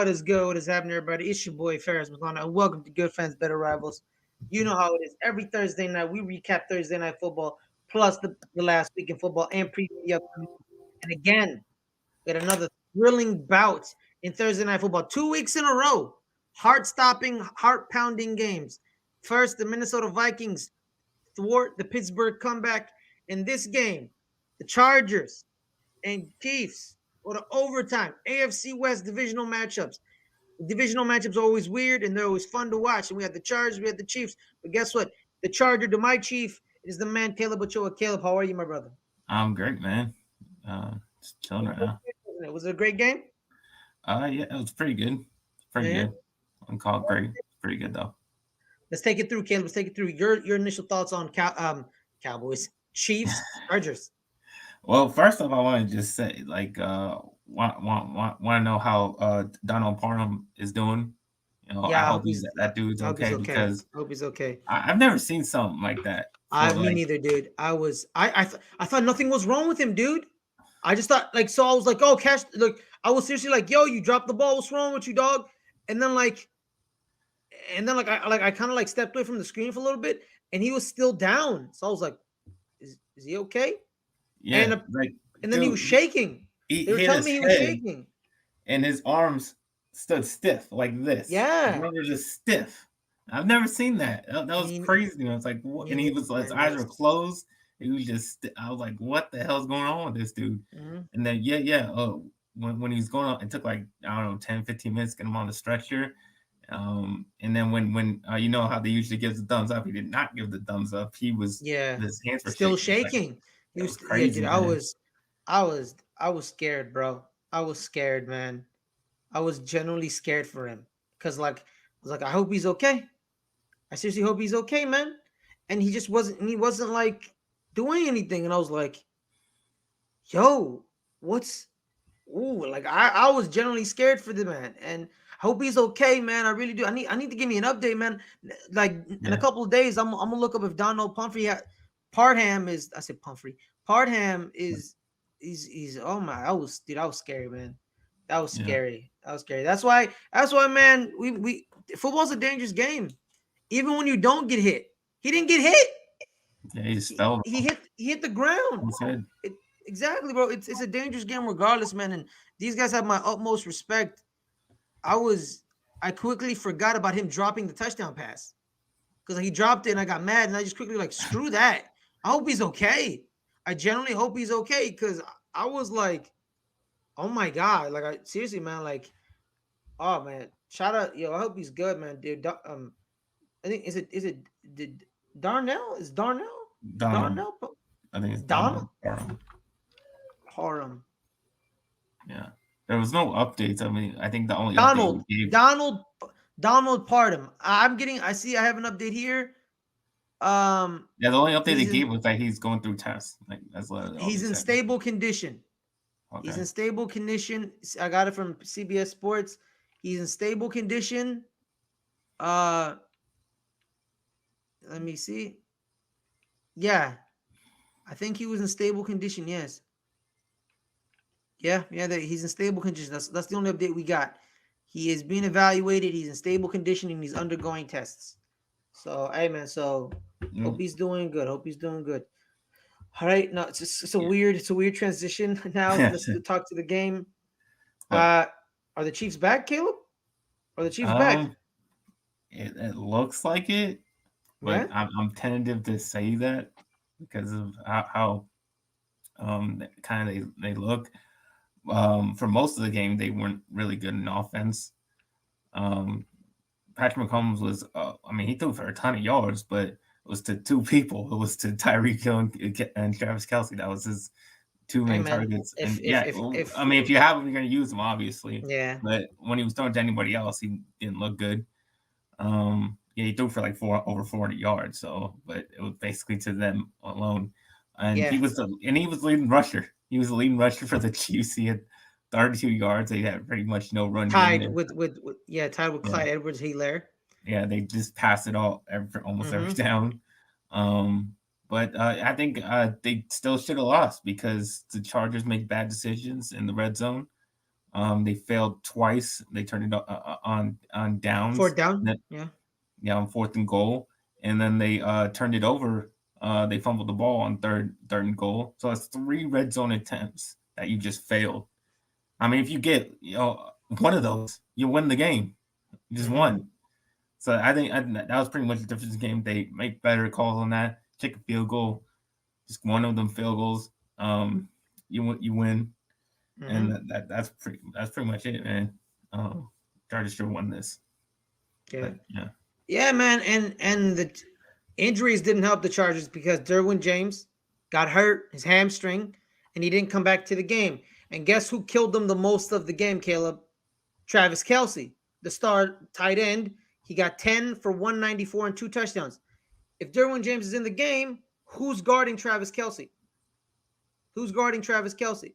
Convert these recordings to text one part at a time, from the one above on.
What is good? What is happening, everybody? It's your boy Ferris Muthana, and welcome to Good Fans, Better Rivals. You know how it is. Every Thursday night, we recap Thursday night football, plus the last week in football, and preview the upcoming. And again, we had another thrilling bout in Thursday night football. 2 weeks in a row, heart-stopping, heart-pounding games. First, the Minnesota Vikings thwart the Pittsburgh comeback. In this game, the Chargers and Chiefs or the overtime AFC West divisional matchups. Divisional matchups are always weird and they're always fun to watch. And we had the Chargers, we had the Chiefs. But guess what? The Charger to my chief is the man Caleb Ochoa. Caleb, how are you, my brother? I'm great, man. Just chilling right now. Was it a great game? Yeah, it was pretty good. Pretty Yeah. good. I'm called great. Pretty good though. Let's take it through, Caleb. Let's take it through. Your initial thoughts on Cowboys, Chiefs, Chargers. Well, first off, I want to just say, want to know how Donald Parham is doing. I Yeah, hope that dude's I hope he's okay okay. because I hope he's okay. I've never seen something like that. Me neither, dude. I thought nothing was wrong with him, dude. I just thought so I was like, oh, cash. Look, I was seriously like, yo, you dropped the ball. What's wrong with you, dog? And then I kind of stepped away from the screen for a little bit, and he was still down. So I was like, is he okay? Yeah, And then he was shaking. They were telling me he was shaking, and his arms stood stiff like this. Yeah, his arms were just stiff. I've never seen that. That was crazy. I was like, what? And his eyes were closed. He was just. I was like, what the hell's going on with this dude? Mm-hmm. And then when he was going on, it took 10, 15 minutes to get him on the stretcher. And then when you know how they usually give the thumbs up, he did not give the thumbs up. He was his hands were still shaking. He was crazy. Dude, I was scared, bro. I was scared, man. I was genuinely scared for him because I was like, I hope he's okay. I seriously hope he's okay, man. And he just wasn't. He wasn't doing anything, and I was like, yo, what's? Ooh, I was genuinely scared for the man, and I hope he's okay, man. I really do. I need to give me an update, man. In a couple of days, I'm gonna look up if Donald Parham is. I said Pumphrey. Parham is. He's. Oh my! I was scary, man. That was scary. That was scary. That's why, man. We football's a dangerous game. Even when you don't get hit, he didn't get hit. Yeah, he just fell. He hit the ground. Exactly, bro. It's a dangerous game regardless, man. And these guys have my utmost respect. I quickly forgot about him dropping the touchdown pass because he dropped it and I got mad and I just quickly screw that. I hope he's okay. I genuinely hope he's okay because I was like, oh my god, seriously, man, oh man, shout out, yo, I hope he's good, man, dude. I think is it Darnell? Is Darnell? Darnell? I think it's Donald Parham. Yeah, there was no updates. I mean, I think the only Donald Parham. I see. I have an update here. The only update they gave was that he's going through tests. That's what he's in stable condition. Okay. He's in stable condition. I got it from CBS Sports. He's in stable condition. Let me see. Yeah, I think he was in stable condition. Yes. Yeah. He's in stable condition. That's the only update we got. He is being evaluated. He's in stable condition and he's undergoing tests. So, hey, man. So, hope he's doing good. All right. No, it's a weird transition. Now let's talk to the game. Are the Chiefs back, Caleb? Are the Chiefs back? It looks like it, but I'm tentative to say that because of how kind of they look. For most of the game, they weren't really good in offense. Patrick Mahomes was, he threw for a ton of yards, but it was to two people. It was to Tyreek Hill and Travis Kelce. That was his two main targets. If you have them, you're going to use them, obviously. Yeah. But when he was throwing to anybody else, he didn't look good. He threw for over 400 yards. So, but it was basically to them alone. And he was leading rusher. He was the leading rusher for the Chiefs. He had 32 yards. They had pretty much no run. Tied with Clyde Edwards-Helaire. Yeah, they just passed it almost every down. But I think they still should have lost because the Chargers make bad decisions in the red zone. They failed twice. They turned it on downs. Fourth down. Then, Yeah. yeah, on 4th and goal, and then they turned it over. They fumbled the ball on third and goal. So that's 3 red zone attempts that you just failed. I mean, if you get one of those, you win the game. You just won. So I think that was pretty much the difference in the game. They make better calls on that. Kick a field goal, just one of them field goals. You win, and that's pretty much it, man. Chargers should have won this. Yeah. But yeah. Yeah, man, and the injuries didn't help the Chargers because Derwin James got hurt, his hamstring, and he didn't come back to the game. And guess who killed them the most of the game, Caleb? Travis Kelce, the star tight end. He got 10 for 194 and 2 touchdowns. If Derwin James is in the game, who's guarding Travis Kelce? Who's guarding Travis Kelce?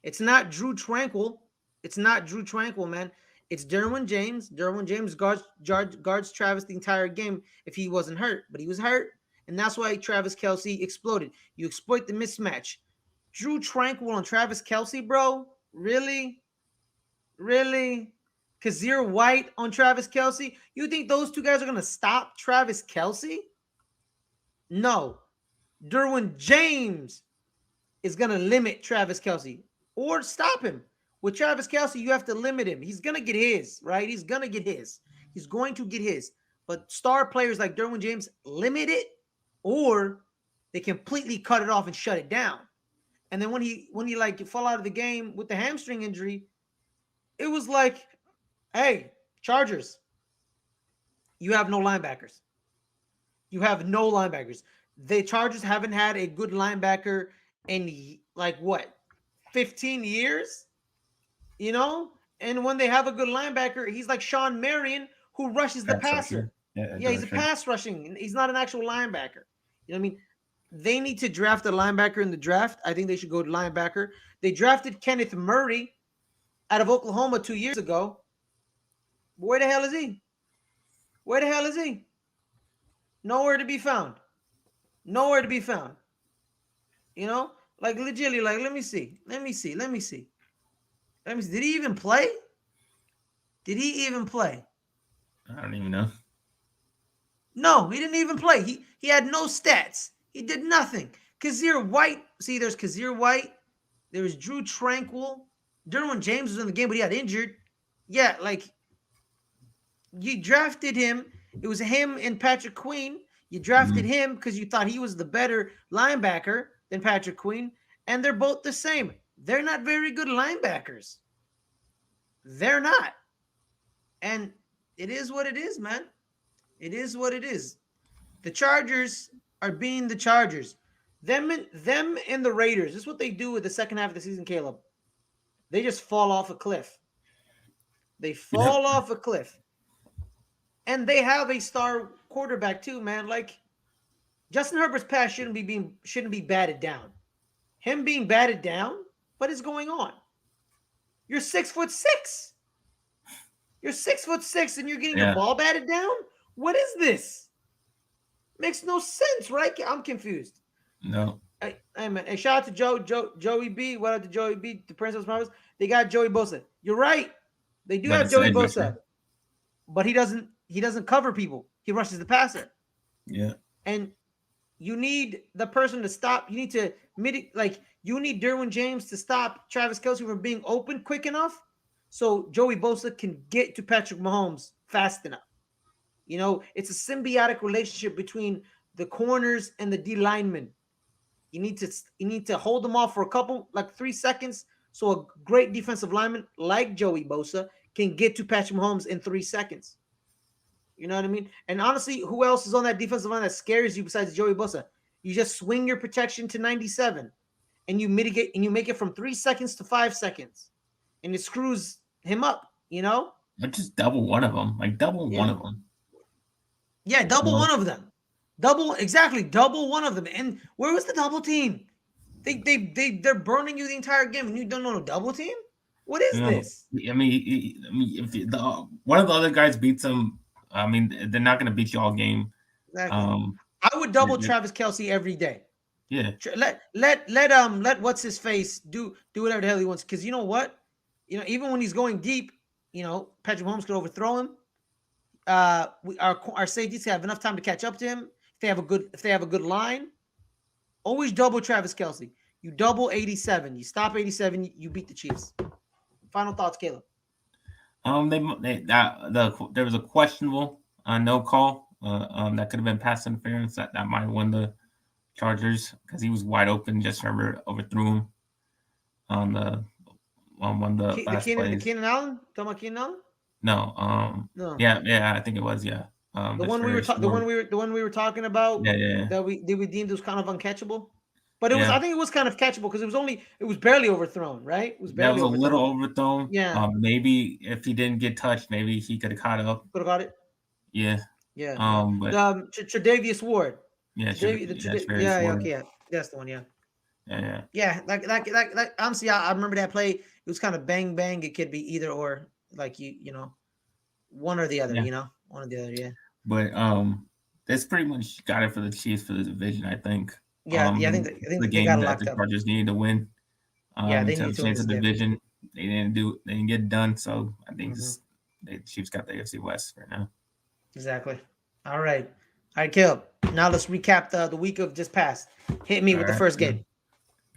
It's not Drew Tranquil. It's not Drew Tranquil, man. It's Derwin James. Derwin James guards Travis the entire game if he wasn't hurt, but he was hurt, and that's why Travis Kelce exploded. You exploit the mismatch. Drew Tranquil and Travis Kelce, bro? Really? Really? Kazir White on Travis Kelce? You think those two guys are going to stop Travis Kelce? No. Derwin James is going to limit Travis Kelce or stop him. With Travis Kelce, you have to limit him. He's going to get his, right? He's going to get his. He's going to get his. But star players like Derwin James limit it, or they completely cut it off and shut it down. And then when he like fall out of the game with the hamstring injury, it was like, hey, Chargers, you have no linebackers. You have no linebackers. The Chargers haven't had a good linebacker in like what, 15 years? You know? And when they have a good linebacker, he's like Sean Marion who rushes the passer. Yeah, he's a pass rushing. He's not an actual linebacker. You know what I mean? They need to draft a linebacker in the draft. I think they should go to linebacker. They drafted Kenneth Murray out of Oklahoma 2 years ago. Where the hell is he? Where the hell is he? Nowhere to be found. Nowhere to be found. You know? Like legitimately, like, let me see. Did he even play? Did he even play? I don't even know. No, he didn't even play. He had no stats. He did nothing. Kazir White. See, there's Kazir White. There's Drew Tranquil. Derwin James was in the game, but he got injured. Yeah, like, you drafted him. It was him and Patrick Queen. You drafted him because you thought he was the better linebacker than Patrick Queen, and they're both the same. They're not very good linebackers. They're not. And it is what it is, man. It is what it is. The Chargers are being the Chargers. Them and the Raiders. This is what they do with the second half of the season, Caleb. They just fall off a cliff. They fall off a cliff. And they have a star quarterback too, man. Like, Justin Herbert's pass shouldn't be batted down. Him being batted down, what is going on? You're 6'6". You're 6'6", and you're getting your ball batted down. What is this? Makes no sense, right? I'm confused. No. Hey, man. Hey, shout out to Joey B. What up to Joey B? The Princess Promise. They got Joey Bosa. You're right. They do have Joey Bosa, but he doesn't cover people. He rushes the passer. Yeah. And you need the person to stop. You need to you need Derwin James to stop Travis Kelce from being open quick enough so Joey Bosa can get to Patrick Mahomes fast enough. You know, it's a symbiotic relationship between the corners and the D linemen. You need to hold them off for a couple, like 3 seconds, so a great defensive lineman like Joey Bosa can get to Patrick Mahomes in 3 seconds. You know what I mean? And honestly, who else is on that defensive line that scares you besides Joey Bosa? You just swing your protection to 97, and you mitigate, and you make it from 3 seconds to 5 seconds, and it screws him up. You know? But just double one of them, one of them. Yeah, double one of them. Double one of them. And where was the double team? They're burning you the entire game, and you don't know a double team. What is this? I mean, if one of the other guys beats them, I mean, they're not going to beat you all game. Exactly. I would double Travis Kelce every day. Yeah. Let what's his face do whatever the hell he wants, because you know what? even when he's going deep, Patrick Mahomes could overthrow him. Our safeties have enough time to catch up to him. If they have a good line, always double Travis Kelsey. You double 87. You stop 87. You beat the Chiefs. Final thoughts, Caleb. There was a questionable no call. That could have been pass interference. That might have won the Chargers because he was wide open. Just remember overthrew him on one of the last The plays. Keenan Allen. Talking about Keenan Allen? No. No. Yeah. I think it was. Yeah. The one we were talking about. Yeah. That we deemed was kind of uncatchable. But it was. I Yeah. think it was kind of catchable because it was barely overthrown, right? It was That barely was a little overthrown. overthrown. Yeah. Maybe if he didn't get touched, maybe he could have caught up. Could have got it. Yeah. Yeah. But Tre'Davious Ward. yeah, Yeah. Okay. Yeah. That's the one. Yeah. Yeah. Yeah. Like honestly, I remember that play. It was kind of bang bang. It could be either or. Like one or the other. Yeah. One or the other. Yeah. But that's pretty much got it for the Chiefs for the division, I think. Yeah. I think the they got game it that locked the up. Chargers needed to win. Yeah, they to need to win chance this the game. division. They didn't get it done. So I think the Chiefs got the AFC West right now. Exactly. All right, Caleb. Now let's recap the week of just past. Hit me with the first game.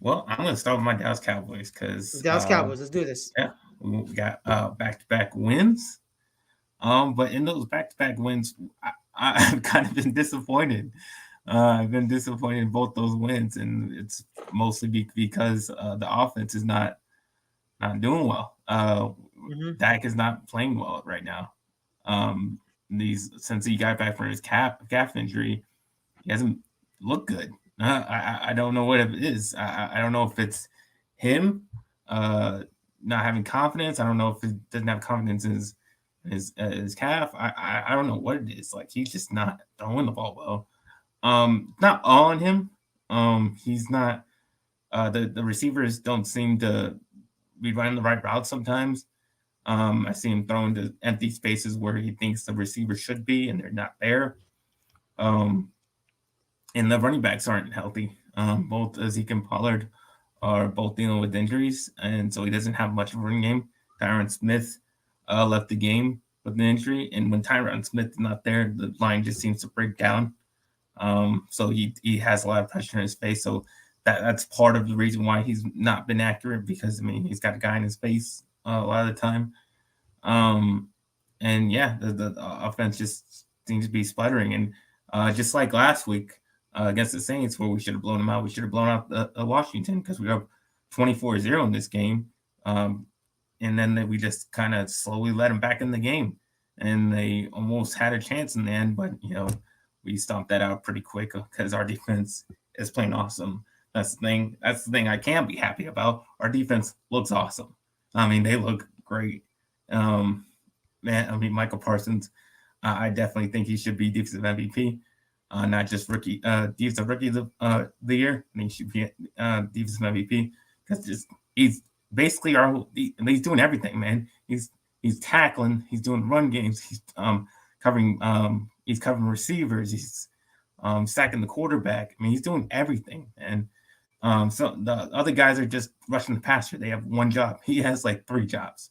Well, I'm going to start with my Dallas Cowboys because Dallas Cowboys. Let's do this. Yeah, we got back-to-back wins. But in those back-to-back wins, I've kind of been disappointed. I've been disappointed in both those wins, and it's mostly because the offense is not doing well. Dak is not playing well right now. Since he got back from his calf injury, he hasn't looked good. I don't know what it is. I don't know if it's him not having confidence. I don't know if he doesn't have confidence in his calf. I don't know what it is. Like, he's just not throwing the ball well. Not all on him. He's not. The receivers don't seem to be running the right route sometimes. I see him throwing to empty spaces where he thinks the receiver should be, and they're not there. And the running backs aren't healthy. Both Zeke and Pollard are both dealing with injuries, and so he doesn't have much of a running game. Tyron Smith left the game with an injury, and when Tyron Smith is not there, the line just seems to break down. So he has a lot of pressure in his face. So that's part of the reason why he's not been accurate, because he's got a guy in his face a lot of the time. And yeah, the offense just seems to be sputtering. And just like last week against the Saints, where we should have blown them out, we should have blown out the Washington because we were up 24-0 in this game. And then we just kind of slowly let them back in the game. And they almost had a chance in the end, but, we stomped that out pretty quick because our defense is playing awesome. That's the thing I can't be happy about. Our defense looks awesome. They look great. Michael Parsons, I definitely think he should be defensive MVP, not just defensive rookie of the year. He should be defensive MVP because he's basically he's doing everything, man. He's tackling, he's doing run games, he's covering receivers, he's sacking the quarterback. He's doing everything. And so the other guys are just rushing the passer. They have one job. He has like 3 jobs.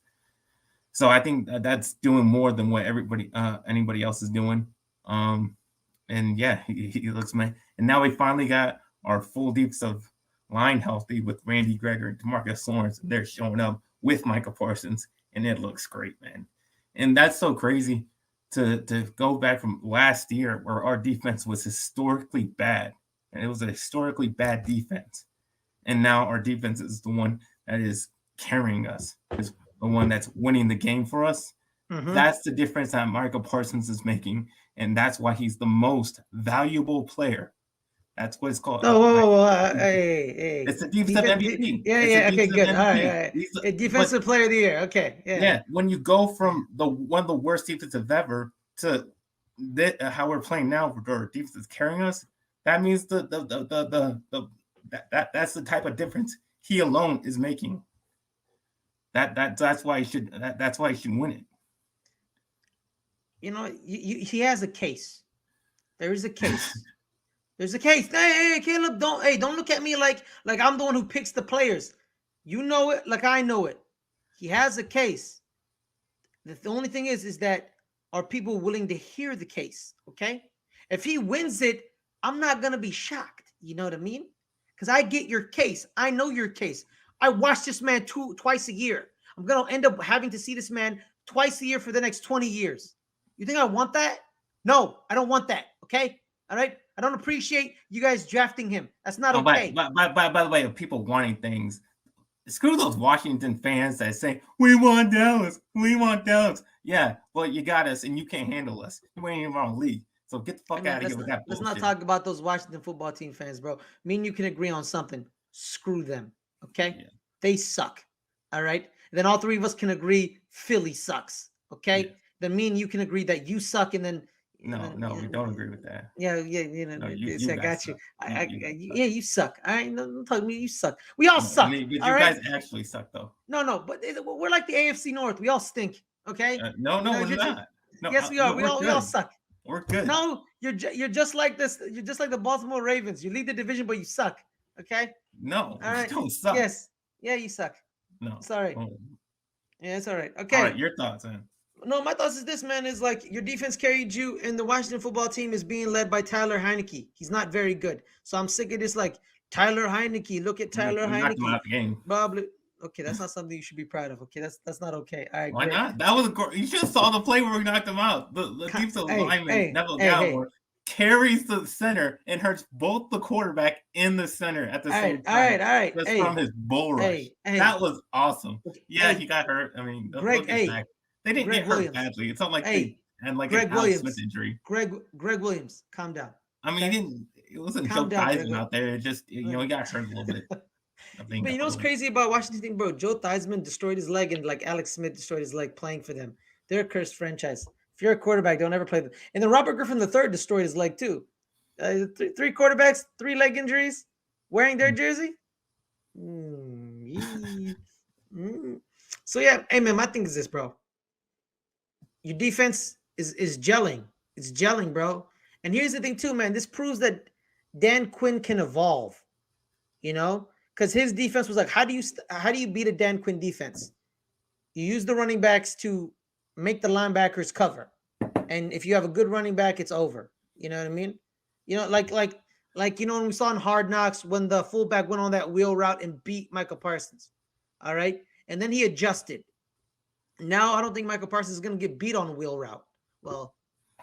So I think that's doing more than what anybody else is doing. And yeah, he looks man. And now we finally got our full defensive line healthy with Randy Gregory and DeMarcus Lawrence. They're showing up with Michael Parsons, and it looks great, man. And that's so crazy to go back from last year where our defense was historically bad, and it was a historically bad defense. And now our defense is the one that is carrying us, is the one that's winning the game for us. That's the difference that Michael Parsons is making, and that's why he's the most valuable player. That's what it's called. Hey. It's the defensive MVP. Yeah. Okay, good. All right. Defensive player of the year. Okay. Yeah. When you go from one of the worst defensive ever to how we're playing now, where our defense is carrying us, that means that's the type of difference he alone is making. That's why he should win it. He has a case. There is a case. There's a case. Hey, Caleb, don't look at me like I'm the one who picks the players. You know it like I know it. He has a case. The only thing is that are people willing to hear the case? Okay, if he wins it, I'm not gonna be shocked. You know what I mean? Because I get your case. I know your case. I watch this man twice a year. I'm gonna end up having to see this man twice a year for the next 20 years. You think I want that? No, I don't want that. Okay, all right. I don't appreciate you guys drafting him. That's not Oh, okay. by the way, of people wanting things, screw those Washington fans that say, we want Dallas. We want Dallas. Yeah, well, you got us and you can't handle us. You ain't even on the league. So get the Hey fuck man, out of here with that let's not bullshit. talk about those Washington football team fans, bro. Me and you can agree on something. Screw them. Okay? Yeah. They suck. All right. Then all three of us can agree Philly sucks. Okay. Yeah. Then me and you can agree that you suck, and then No, we don't agree with that. yeah, No, I you guys got you. suck. You guys suck. Yeah, you suck. All right, don't talk to me. You suck. We all No, I suck. mean, but All you right. guys actually suck though. No, but we're like the AFC North. We all stink. Okay. No, we're You're just, not. No, yes, we are. we're We all good. suck. We're good. No, you're just like this. You're just like the Baltimore Ravens. You lead the division, but you suck. Okay. No, All we right. don't suck. Yes. Yeah, you suck. No. It's all right. Oh. Yeah, it's all right. All right, Okay. your thoughts, man. No, my thoughts is this, man, is like your defense carried you, and the Washington football team is being led by Tyler Heineke. He's not very good. So I'm sick of this, like, Tyler Heineke. Look at Tyler We knocked him Heineke. out the game. Probably. Okay, that's not something you should be proud of. Okay, that's not okay. All right, Why great. not? That was you should have saw the play where we knocked him out. The defensive lineman, Neville Gallimore, carries the center and hurts both the quarterback and the center at the same time. All right. Just from his bull rush. That was awesome. Yeah, he got hurt. I mean, Greg, look at back. They didn't get hurt badly. It's not like they had like an Alex Smith injury. Greg Williams, calm down. I mean, he didn't. It wasn't Joe Theismann out there. It just he got hurt a little bit. But you know what's crazy about Washington, bro? Joe Theismann destroyed his leg, and like Alex Smith destroyed his leg playing for them. They're a cursed franchise. If you're a quarterback, don't ever play them. And then Robert Griffin III destroyed his leg too. Three quarterbacks, 3 leg injuries, wearing their jersey. So yeah, hey man, my thing is this, bro. Your defense is gelling. It's gelling, bro. And here's the thing too, man. This proves that Dan Quinn can evolve. You know, because his defense was like, how do you beat a Dan Quinn defense? You use the running backs to make the linebackers cover, and if you have a good running back, it's over. You know what I mean? You know, like you know when we saw in Hard Knocks when the fullback went on that wheel route and beat Michael Parsons. All right, and then he adjusted. Now I don't think Michael Parsons is going to get beat on a wheel route. Well,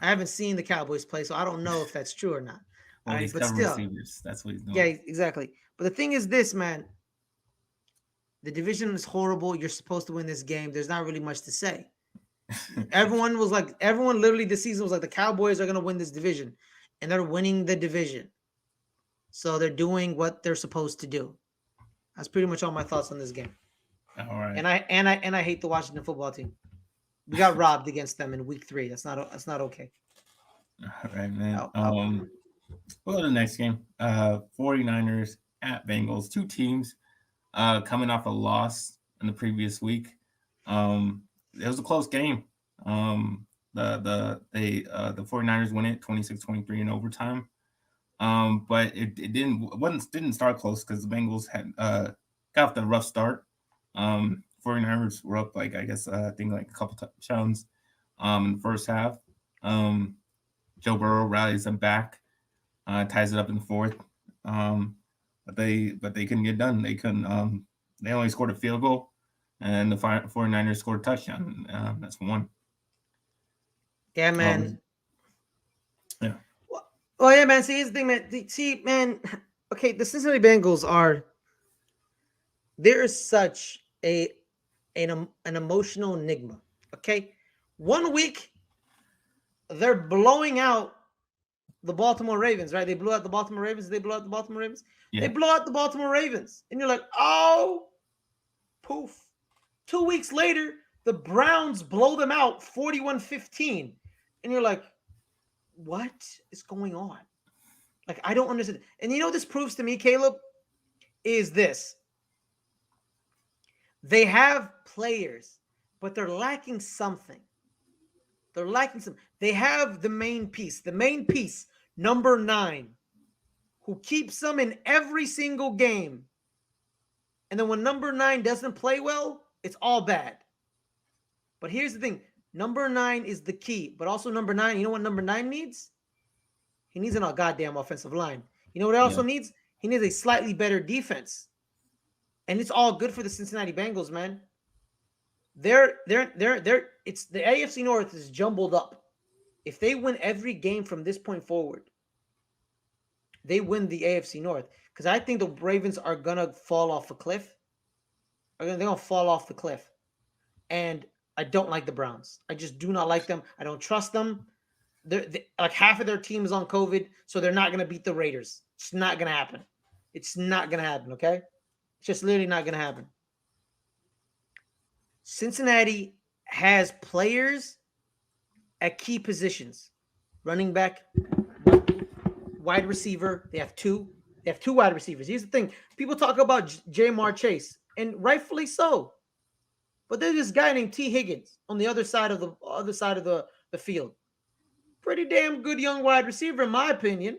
I haven't seen the Cowboys play, so I don't know if that's true or not. Well, he's covering receivers. That's what he's doing. Yeah, exactly. But the thing is this, man. The division is horrible. You're supposed to win this game. There's not really much to say. Everyone literally this season was like the Cowboys are going to win this division, and they're winning the division. So they're doing what they're supposed to do. That's pretty much all my thoughts on this game. All right. And I hate the Washington football team. We got robbed against them in week 3. That's not okay. All right, man. We'll go to the next game. 49ers at Bengals. 2 teams coming off a loss in the previous week. It was a close game. The 49ers win it 26-23 in overtime. But it didn't start close because the Bengals had got off the rough start. 49ers were up I think like a couple touchdowns in the first half. Joe Burrow rallies them back, ties it up in the fourth. But they couldn't get done. They couldn't. They only scored a field goal, and the 49ers scored a touchdown. That's one. Yeah, man. Yeah. Well, yeah, man. See, here's the thing, man. See, man. Okay, the Cincinnati Bengals are. There is such an emotional enigma. Okay, 1 week they're blowing out the Baltimore Ravens, right? They blew out the Baltimore Ravens. They blew out the Baltimore Ravens. Yeah. They blow out the Baltimore Ravens, and you're like, oh, poof. 2 weeks later, the Browns blow them out 41-15, and you're like, what is going on? Like, I don't understand. And you know what this proves to me, Caleb, is this. They have players, but they're lacking something. They have the main piece. The main piece, number 9, who keeps them in every single game. And then when number 9 doesn't play well, It's all bad. But here's the thing: number 9 is the key. But also number 9, you know what number 9 needs? He needs a goddamn offensive line. You know what he Yeah. also needs? He needs a slightly better defense. And it's all good for the Cincinnati Bengals, man. It's the AFC North is jumbled up. If they win every game from this point forward, they win the AFC North. Because I think the Ravens are gonna fall off a cliff. They're gonna fall off the cliff. And I don't like the Browns. I just do not like them. I don't trust them. Like half of their team is on COVID, so they're not gonna beat the Raiders. It's not gonna happen. It's not gonna happen. Okay, it's just literally not gonna happen. Cincinnati has players at key positions: running back, wide receiver. They have two. They have two wide receivers. Here's the thing: people talk about Jamar Chase, and rightfully so. But there's this guy named T. Higgins on the other side of the field. Pretty damn good young wide receiver, in my opinion.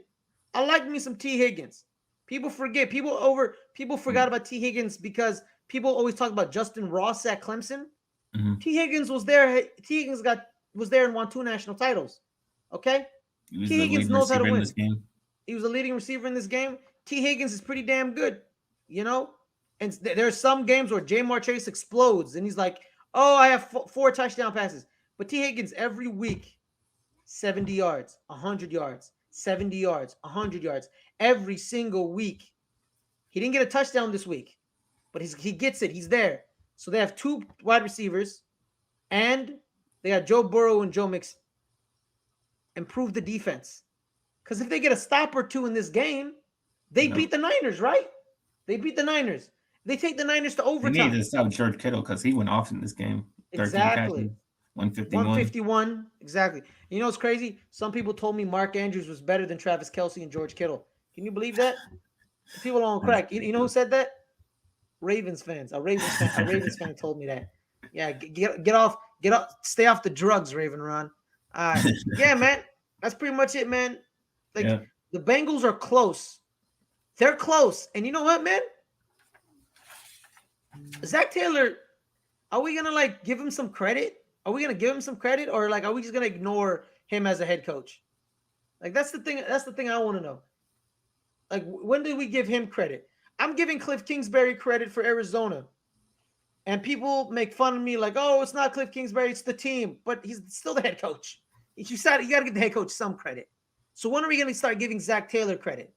I like me some T. Higgins. People forget. People forgot about T. Higgins because people always talk about Justin Ross at Clemson. Mm-hmm. T. Higgins was there. T. Higgins was there and won 2 national titles. Okay? T. Higgins knows how to win. He was a leading receiver in this game. T. Higgins is pretty damn good, you know? And there's some games where Jamar Chase explodes and he's like, oh, I have 4 touchdown passes. But T. Higgins every week, 70 yards, 100 yards, 70 yards, 100 yards, every single week. He didn't get a touchdown this week, but he gets it. He's there. So they have 2 wide receivers, and they got Joe Burrow and Joe Mixon. Improve the defense. Because if they get a stop or 2 in this game, they beat the Niners, right? They beat the Niners. They take the Niners to overtime. They need to stop George Kittle because he went off in this game. Exactly. 151. Exactly. You know what's crazy? Some people told me Mark Andrews was better than Travis Kelce and George Kittle. Can you believe that? People on crack. You know who said that? Ravens fans. A Ravens fan told me that. Yeah, get off, stay off the drugs, Raven Ron. Yeah, man. That's pretty much it, man. The Bengals are close. They're close. And you know what, man? Zach Taylor, are we gonna give him some credit? Are we gonna give him some credit, or are we just gonna ignore him as a head coach? That's the thing. That's the thing I want to know. When did we give him credit? I'm giving Cliff Kingsbury credit for Arizona, and people make fun of me oh, it's not Cliff Kingsbury, it's the team. But he's still the head coach. You got to give the head coach some credit. So when are we gonna start giving Zach Taylor credit?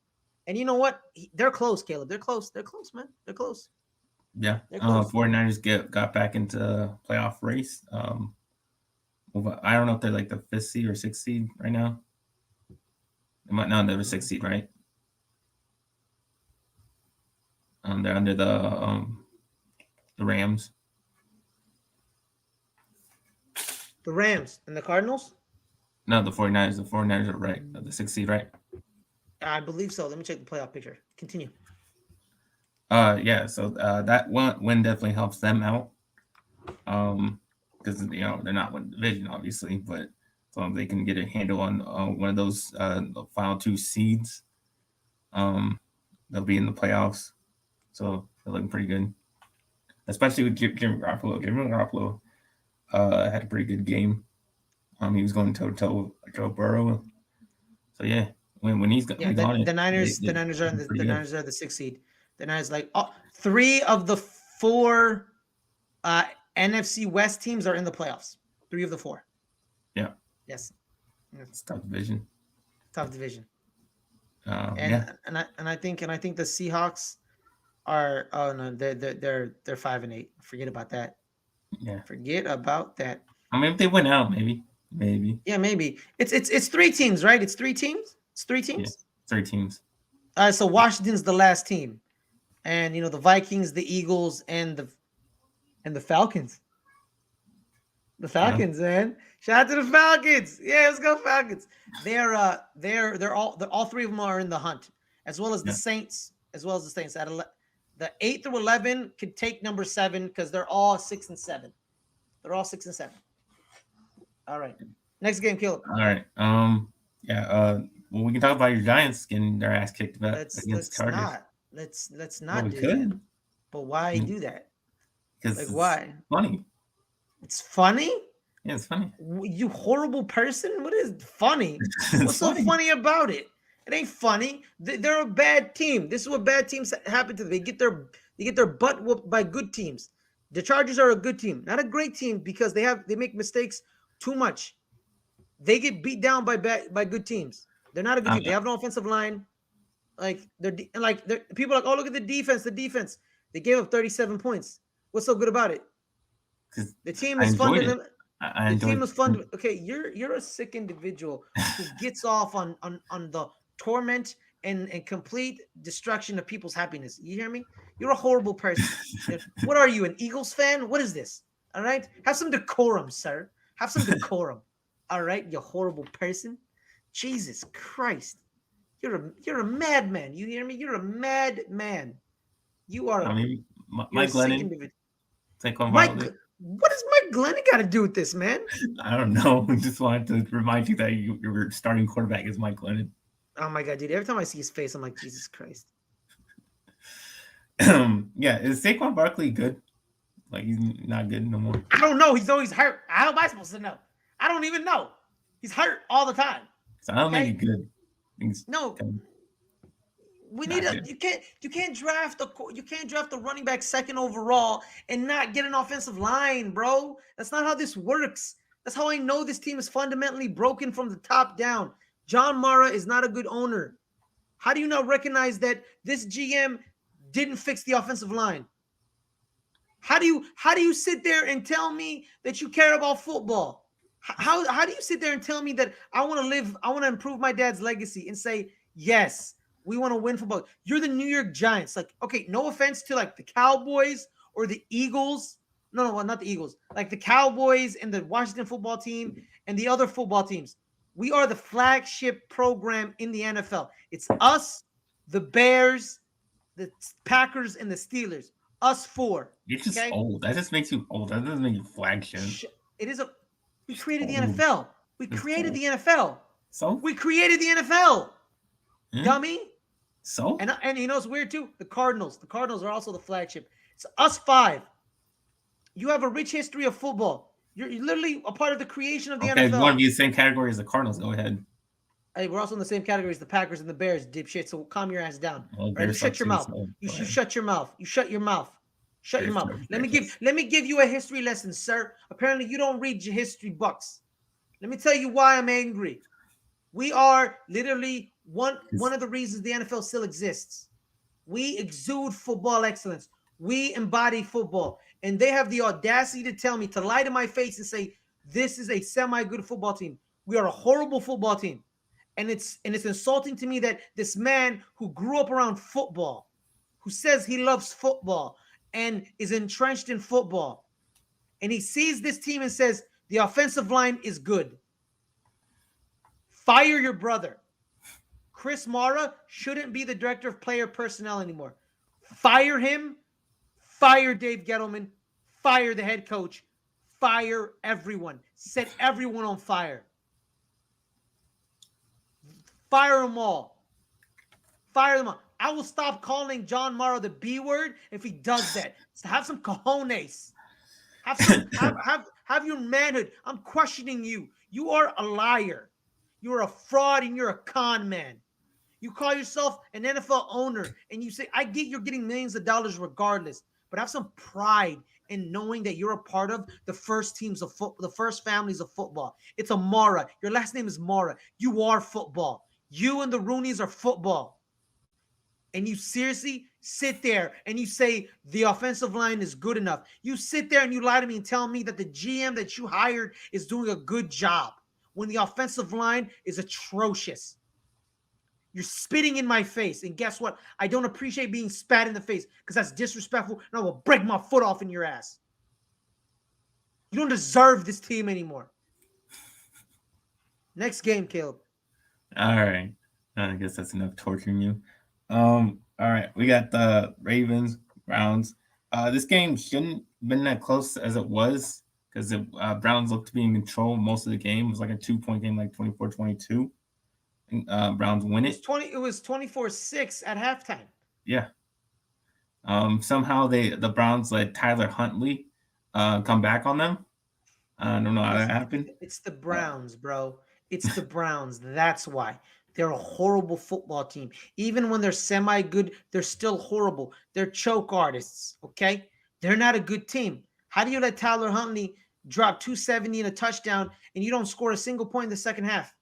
And you know what? They're close, Caleb. They're close. They're close, man. They're close. Yeah. 49ers got back into playoff race. I don't know if they're the 5th seed or 6th seed right now. They might not. They're the 6th seed, right? They're under the Rams. The Rams and the Cardinals? No, the 49ers. The 49ers are right. The 6th seed, right? I believe so. Let me check the playoff picture. Continue. Yeah. So that win definitely helps them out. Because they're not winning the division, obviously, but so they can get a handle on one of those the final 2 seeds, they'll be in the playoffs. So they're looking pretty good, especially with Jimmy Garoppolo. Jimmy Garoppolo had a pretty good game. He was going toe-to-toe with Joe Burrow. So yeah, when he's the Niners, the Niners are the Niners are the 6th seed. The Niners 3 of the 4 NFC West teams are in the playoffs. 3 of the 4. Yeah. Yes. It's a tough division. And I think the Seahawks are they're 5-8. Forget about that. Yeah. Forget about that. I mean, if they win out, maybe. Yeah, maybe. It's 3 teams, right? It's 3 teams. It's 3 teams. Yeah, 3 teams. So Washington's the last team, and the Vikings, the Eagles, and the Falcons. The Falcons, man. Shout out to the Falcons. Yeah, let's go Falcons. They're all 3 of them are in the hunt, as well as the Saints, The 8 through 11 could take number 7 because they're all 6 and 7. They're all 6 and 7. All right. Next game, Caleb. All right. Well, we can talk about your Giants getting their ass kicked against Chargers. Let's not. We could. But why do that? because Like it's why? funny. It's funny. Yeah, it's funny. You horrible person. What is funny? It's What's so funny. funny about it? It ain't funny. They're a bad team. This is what bad teams happen to. They get their butt whooped by good teams. The Chargers are a good team, not a great team because they make mistakes too much. They get beat down by good teams. They're not a good I'm team. They have no offensive line. They're people are like, oh, look at the defense. The defense. They gave up 37 points. What's so good about it? because The team I is enjoyed it. fundamental. I The team enjoyed. is fun. Okay, you're a sick individual who gets off on the torment and complete destruction of people's happiness. You hear me? You're a horrible person. What are you, an Eagles fan? What is this? All right, have some decorum, sir. Have some decorum. All right, you horrible person. Jesus Christ, you're a madman. You hear me? You're a madman. You are I a mean, you're a Mike sick Lennon, individual. Saquon Mike, Barkley. what does Mike Glennon got to do with this, man? I don't know. Just wanted to remind you that your starting quarterback is Mike Lennon. Oh my god, dude! Every time I see his face, I'm like, Jesus Christ. Yeah, is Saquon Barkley good? Like he's not good no more. I don't know. He's always hurt. How am I supposed to know? I don't even know. He's hurt all the time. So I don't think Okay. he's good. He's No, kind of we need not a. good. You can't draft a running back second overall and not get an offensive line, bro. That's not how this works. That's how I know this team is fundamentally broken from the top down. John Mara is not a good owner. How do you not recognize that this GM didn't fix the offensive line? How do you sit there and tell me that you care about football? How do you sit there and tell me that I want to improve my dad's legacy and say, yes, we want to win football? You're the New York Giants. Like, okay, no offense to like the Cowboys or the Eagles. No, well, not the Eagles. Like the Cowboys and the Washington football team and the other football teams. We are the flagship program in the NFL. It's us, the Bears, the Packers, and the Steelers. Us four. You're just Okay? old. That just makes you old. That doesn't make you flagship. It is a. We Just created the old. NFL. We Just created old. the NFL. So? We created the NFL. Hmm? Dummy. So? And you know what's weird too? The Cardinals. The Cardinals are also the flagship. It's us five. You have a rich history of football. You're literally a part of the creation of the Okay, if you want to NFL. be the same category as the Cardinals, go ahead. Hey, we're also in the same category as the Packers and the Bears, dipshit. So calm your ass down. Well, All right, you Bears suck shut your too, mouth. so You, go you ahead. shut your mouth. You shut your mouth. Shut your Bears mouth. suck Let me give regardless. let me give you a history lesson, sir. Apparently, you don't read your history books. Let me tell you why I'm angry. We are literally one of the reasons the NFL still exists. We exude football excellence. We embody football. And they have the audacity to tell me, to lie to my face and say, this is a semi-good football team. We are a horrible football team. And it's insulting to me that this man who grew up around football, who says he loves football and is entrenched in football, and he sees this team and says the offensive line is good. Fire your brother. Chris Mara shouldn't be the director of player personnel anymore. Fire him. Fire Dave Gettleman. Fire the head coach. Fire everyone. Set everyone on fire. Fire them all. Fire them all. I will stop calling John Mara the B word if he does that. So have some cojones. Have your manhood. I'm questioning you. You are a liar. You're a fraud and you're a con man. You call yourself an NFL owner and you say, I get you're getting millions of dollars regardless, but have some pride in knowing that you're a part of the first teams of football, the first families of football. It's a Mara. Your last name is Mara. You are football. You and the Rooneys are football. And you seriously sit there and you say the offensive line is good enough. You sit there and you lie to me and tell me that the GM that you hired is doing a good job when the offensive line is atrocious. You're spitting in my face. And guess what? I don't appreciate being spat in the face because that's disrespectful and I will break my foot off in your ass. You don't deserve this team anymore. Next game, Caleb. All right. I guess that's enough torturing you. All right. We got the Ravens, Browns. This game shouldn't have been that close as it was because the Browns looked to be in control most of the game. It was like a 2-point game, like 24-22. Browns win it. It was 24-6 at halftime. Yeah. Somehow the Browns let Tyler Huntley come back on them. I don't know how that happened. It's the Uh, Browns, bro. It's the Browns. That's why. They're a horrible football team. Even when they're semi good, they're still horrible. They're choke artists, okay? They're not a good team. How do you let Tyler Huntley drop 270 and a touchdown and you don't score a single point in the second half?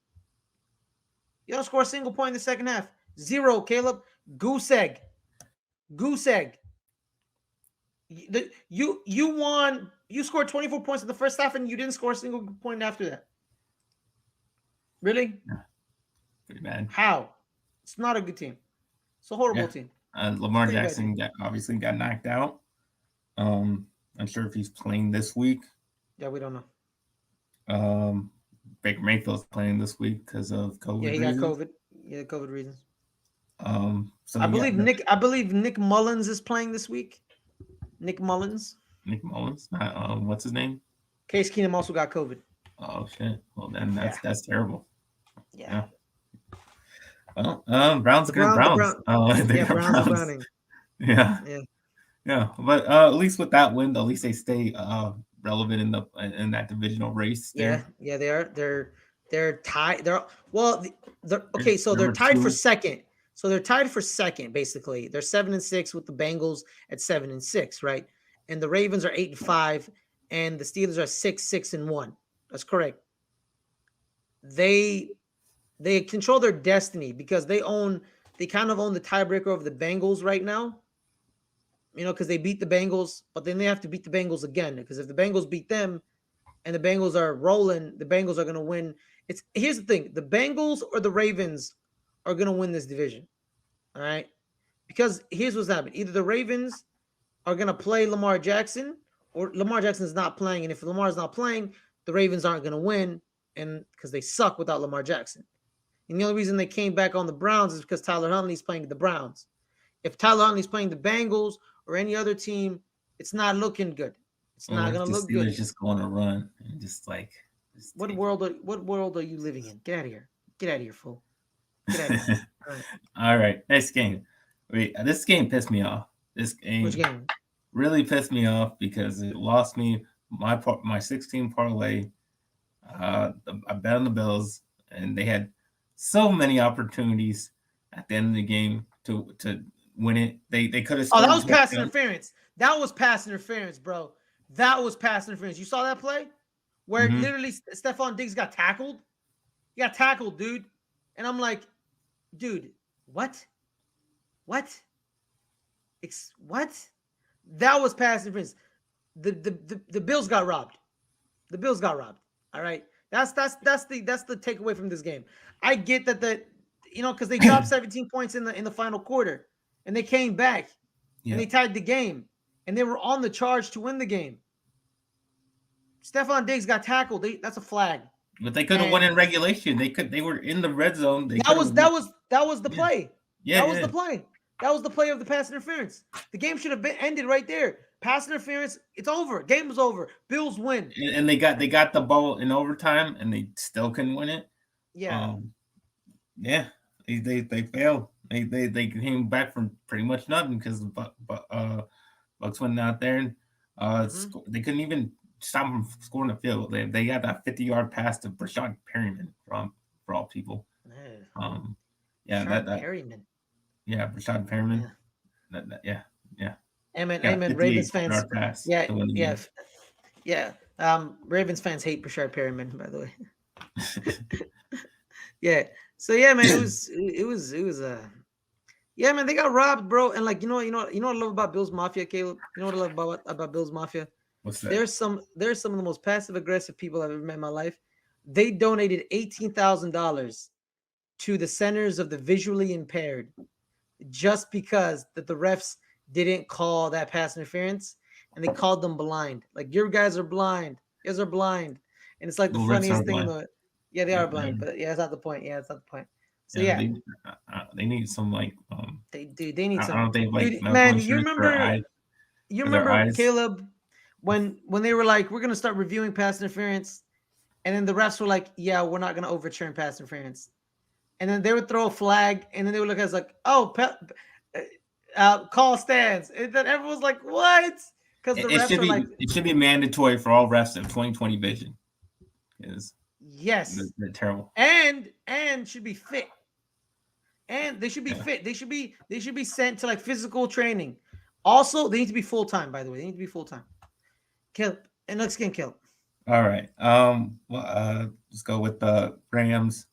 You don't score a single point in the second half. Zero, Caleb. Goose egg. Goose egg. You won. You scored 24 points in the first half and you didn't score a single point after that. Really? yeah, pretty bad. How? It's not a good team. It's a horrible Yeah. team. Lamar Pretty bad Jackson team. obviously got knocked out. I'm sure if he's playing this week. Yeah, we don't know. Um, Baker Mayfield's playing this week because of Yeah, COVID he got reasons. COVID. Yeah, COVID reasons. So I yeah, believe Nick Mullins is playing this week. Nick Mullins. Nick Mullins. What's his name? Case Keenum also got COVID. Oh shit. Well then Yeah. that's terrible. Yeah. Yeah. Well, Browns The got Brown. The Browns. Brown. They Yeah, got Browns are Browns. browning. Yeah. Yeah. Yeah. But at least with that win, at least they stay relevant in that divisional race Yeah. there. Yeah. They are. They're tied. They're okay. So they're Number tied for two. second. So they're tied for second. Basically, they're 7-6 with the Bengals at 7-6, right? And the Ravens are 8-5, and the Steelers are 6-1. That's correct. They they control their destiny because they kind of own the tiebreaker of the Bengals right now. Because they beat the Bengals, but then they have to beat the Bengals again. Because if the Bengals beat them and the Bengals are rolling, the Bengals are going to win. Here's the thing: the Bengals or the Ravens are going to win this division. All right, because here's what's happening: either the Ravens are going to play Lamar Jackson, or Lamar Jackson is not playing, and if Lamar is not playing, the Ravens aren't going to win, and because they suck without Lamar Jackson. And the only reason they came back on the Browns is because Tyler Huntley's playing the Browns. If Tyler Huntley's playing the Bengals or any other team, it's not looking good. It's Or not if gonna the look good. Steelers just go on a run and just What take it. world? What world are you living in? Get out of here! Get out of here, fool! Get out of here! All right. All right, next game. Wait, this game pissed me off. This Which game game? really pissed me off because it lost me my 16 parlay. I bet on the Bills, and they had so many opportunities at the end of the game to win it. They could have Oh, that scored a was pass touchdown. interference. That was pass interference, bro. That was pass interference. You saw that play where Mm-hmm. literally Stephon Diggs got tackled. He got tackled, dude. And I'm like, dude, what? What? What? That was pass interference. The Bills got robbed. The Bills got robbed. All right. That's the takeaway from this game. I get that because they dropped 17 points in the final quarter and they came back and Yeah, they tied the game and they were on the charge to win the game. Stephon Diggs got tackled. That's a flag. but they could have won And in regulation. They were in the red zone. They that could have was won. that was that was the Yeah, play. yeah, That was yeah. the play. That was the play of the pass interference. The game should have been ended right there. Pass interference, it's over. Game was over. Bills win. And they got the ball in overtime, and they still couldn't win it. Yeah. Um, yeah, they failed. They came back from pretty much nothing because Bucks went out there and Mm-hmm. they couldn't even stop them from scoring a field. They got that 50-yard pass to Brashad Perryman for all people. Um, yeah, Sharp Perryman. Brashad Perryman. Yeah. Yeah, yeah, Amen. got a Amen. Ravens fans. 58-yard pass Yeah. to win the Yeah. game. Yeah. Ravens fans hate Brashard Perryman, by the way. Yeah. So yeah, man, yeah, man, they got robbed, bro. And like what I love about Bills Mafia, Caleb? You know what I love about Bills Mafia? What's that? There's some of the most passive aggressive people I've ever met in my life. They donated $18,000 to the Centers of the Visually Impaired just because that the refs didn't call that pass interference and they called them blind. Like, your guys are blind. You guys are blind. And it's like the The refs are funniest thing in blind. the yeah, they are blind, but yeah, it's not the point. Yeah, it's not the point. So Yeah, yeah, they need some they need I some don't think like dude, medical man. insurance for their eyes You for their remember eyes. Caleb when they were like, we're gonna start reviewing pass interference, and then the refs were like, yeah, we're not gonna overturn pass interference, and then they would throw a flag, and then they would look at us like, oh, call stands. And then everyone's like, what? Because the refs are like, it should be mandatory for all refs of 2020 vision. Because yes, they're terrible. and should be fit. And they should be Yeah. fit. They should be sent to like physical training. Also, they need to be full time. By the way, they need to be full time. Kill and let's get killed. All right. Well, let's go with the Rams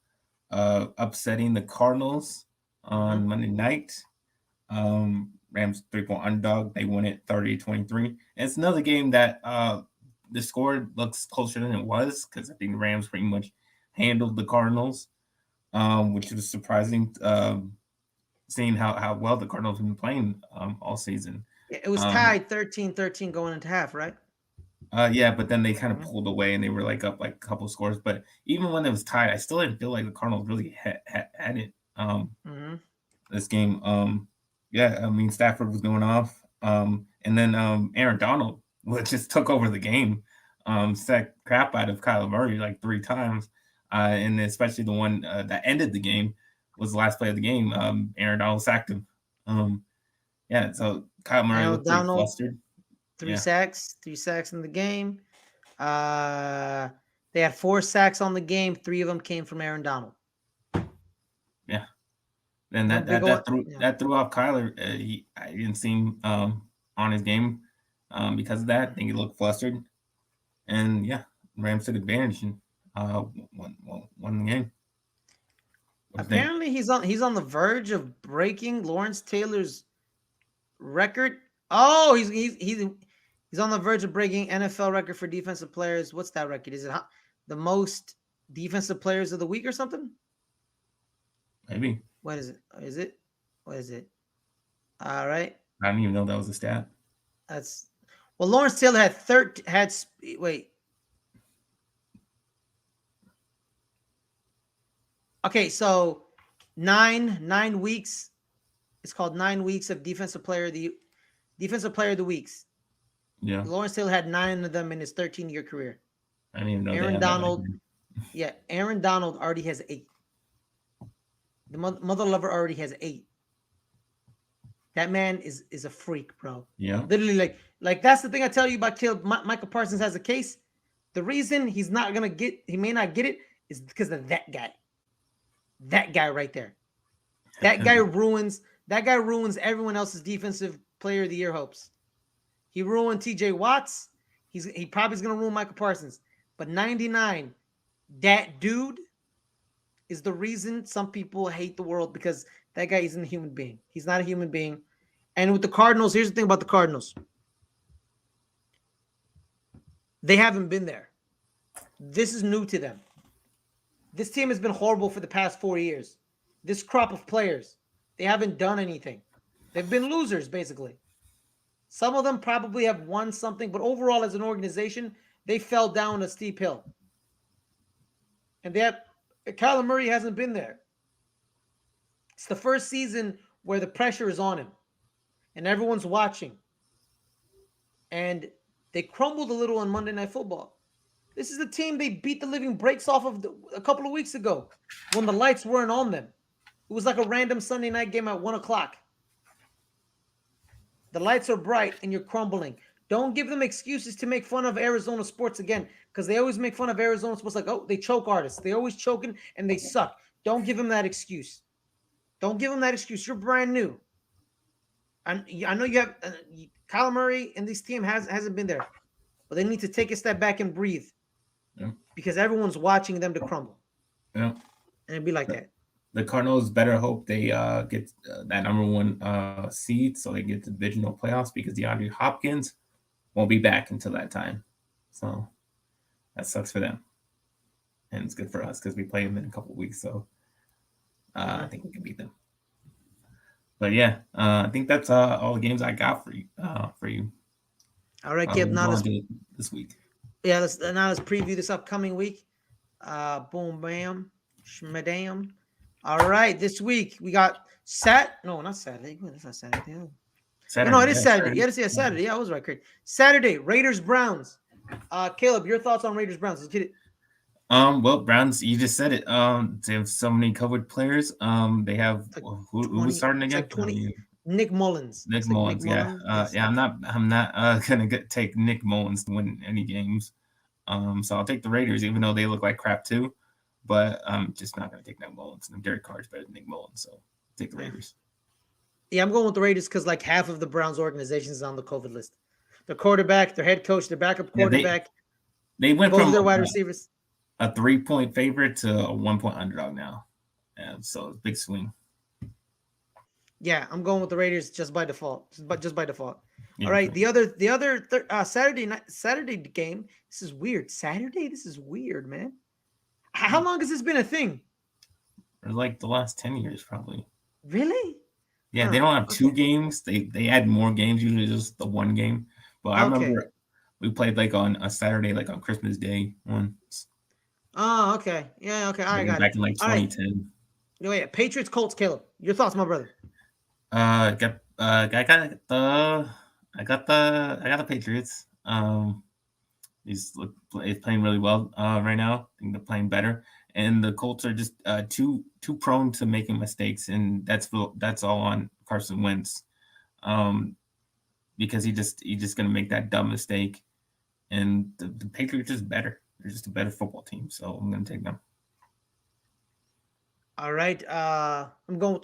upsetting the Cardinals on Monday night. Rams 3-point underdog. They win it 30-23. And it's another game that the score looks closer than it was because I think the Rams pretty much handled the Cardinals, which was surprising, seeing how well the Cardinals have been playing all season. It was tied 13-13 going into half, right? Yeah, but then they kind of pulled away and they were like up like a couple scores. But even when it was tied, I still didn't feel like the Cardinals really had it this game. Yeah, I mean Stafford was going off, and then Aaron Donald just took over the game, sacked crap out of Kyler Murray like 3 times, and especially the one that ended the game was the last play of the game. Aaron Donald sacked him. Yeah, so Kyler Murray looked pretty flustered. Three sacks in the game. They had 4 sacks on the game. 3 of them came from Aaron Donald. Yeah, and that threw off Kyler. I didn't see him on his game because of that. I think he looked flustered, and yeah, Rams took advantage and won the game. Apparently, he's on the verge of breaking Lawrence Taylor's record. Oh, he's on the verge of breaking NFL record for defensive players. What's that record? Is it the most defensive players of the week or something? Maybe. What is it? What is it? All right. I didn't even know that was a stat. Lawrence Taylor had wait. Okay, so 9 weeks. It's called 9 weeks of defensive player of the weeks. Yeah. Lawrence Taylor had 9 of them in his 13-year career. I didn't even know Aaron Donald. Yeah, Aaron Donald already has 8. The mother lover already has 8. That man is a freak, bro. Yeah. Literally, like that's the thing I tell you about Caleb. Michael Parsons has a case. The reason he may not get it is because of that guy. That guy right there. That guy ruins everyone else's defensive player of the year hopes. He ruined TJ Watts. He probably is going to ruin Michael Parsons. But 99, that dude is the reason some people hate the world because that guy isn't a human being. He's not a human being. And with the Cardinals, here's the thing about the Cardinals. They haven't been there. This is new to them. This team has been horrible for the past 4 years. This crop of players, they haven't done anything. They've been losers, basically. Some of them probably have won something, but overall, as an organization, they fell down a steep hill. And Kyler Murray hasn't been there. It's the first season where the pressure is on him, and everyone's watching. And they crumbled a little on Monday Night Football. This is the team they beat the living breaks off of a couple of weeks ago when the lights weren't on them. It was like a random Sunday night game at 1 o'clock. The lights are bright and you're crumbling. Don't give them excuses to make fun of Arizona sports again, because they always make fun of Arizona sports like, oh, they choke artists. They're always choking and they suck. Don't give them that excuse. Don't give them that excuse. You're brand new. I know you have Kyler Murray and this team hasn't been there, but they need to take a step back and breathe, because everyone's watching them to crumble. Yeah, and it'd be like that. The Cardinals better hope they get that number 1 seed so they get the divisional playoffs, because DeAndre Hopkins won't be back until that time. So that sucks for them. And it's good for us because we play them in a couple of weeks. So I think we can beat them. But yeah, I think that's all the games I got for you. All right, Kip. Now this week. Yeah, let's preview this upcoming week. Boom, bam, schmadam. All right, this week we got not Saturday. It's not Saturday. Saturday. No, it is Saturday. Yeah, it's Saturday. Yeah, I was right, Craig. Saturday, Raiders Browns. Caleb, your thoughts on Raiders Browns? Let's get it. Well, Browns, you just said it. They have so many covered players. They have like who was starting again? Like Nick Mullins. Nick Looks like Nick Mullins, yeah, Mullins. Yes. yeah. I'm not gonna take Nick Mullins to win any games. So I'll take the Raiders, even though they look like crap too. But I'm just not gonna take Nick Mullins. And Derek Carr's better than Nick Mullins, so take the Yeah. Raiders. Yeah, I'm going with the Raiders because like half of the Browns organization is on the COVID list. Their quarterback, their head coach, their backup Yeah, quarterback, they went both of from their wide receivers. a 3-point favorite to a 1-point underdog now. Yeah, so big swing. Yeah, I'm going with the Raiders just by default. Just by default. All Yeah, right, the other Saturday game. This is weird. Saturday. This is weird, man. How long has this been a thing? for like the last 10 years, probably. Really? Yeah, they don't have two Okay. games. They add more games, usually just the one game. But I Okay. remember we played like on a Saturday, like on Christmas Day once. Oh, okay. Yeah, okay. All right, got it. Back in like All right. 2010. Wait, Patriots, Colts, Caleb. Your thoughts, my brother? I got the Patriots. He's playing really well right now. I think they're playing better, and the Colts are just too prone to making mistakes, and that's all on Carson Wentz, um, because he's just gonna make that dumb mistake, and the Patriots are just better. They're just a better football team, so I'm gonna take them. All right. I'm going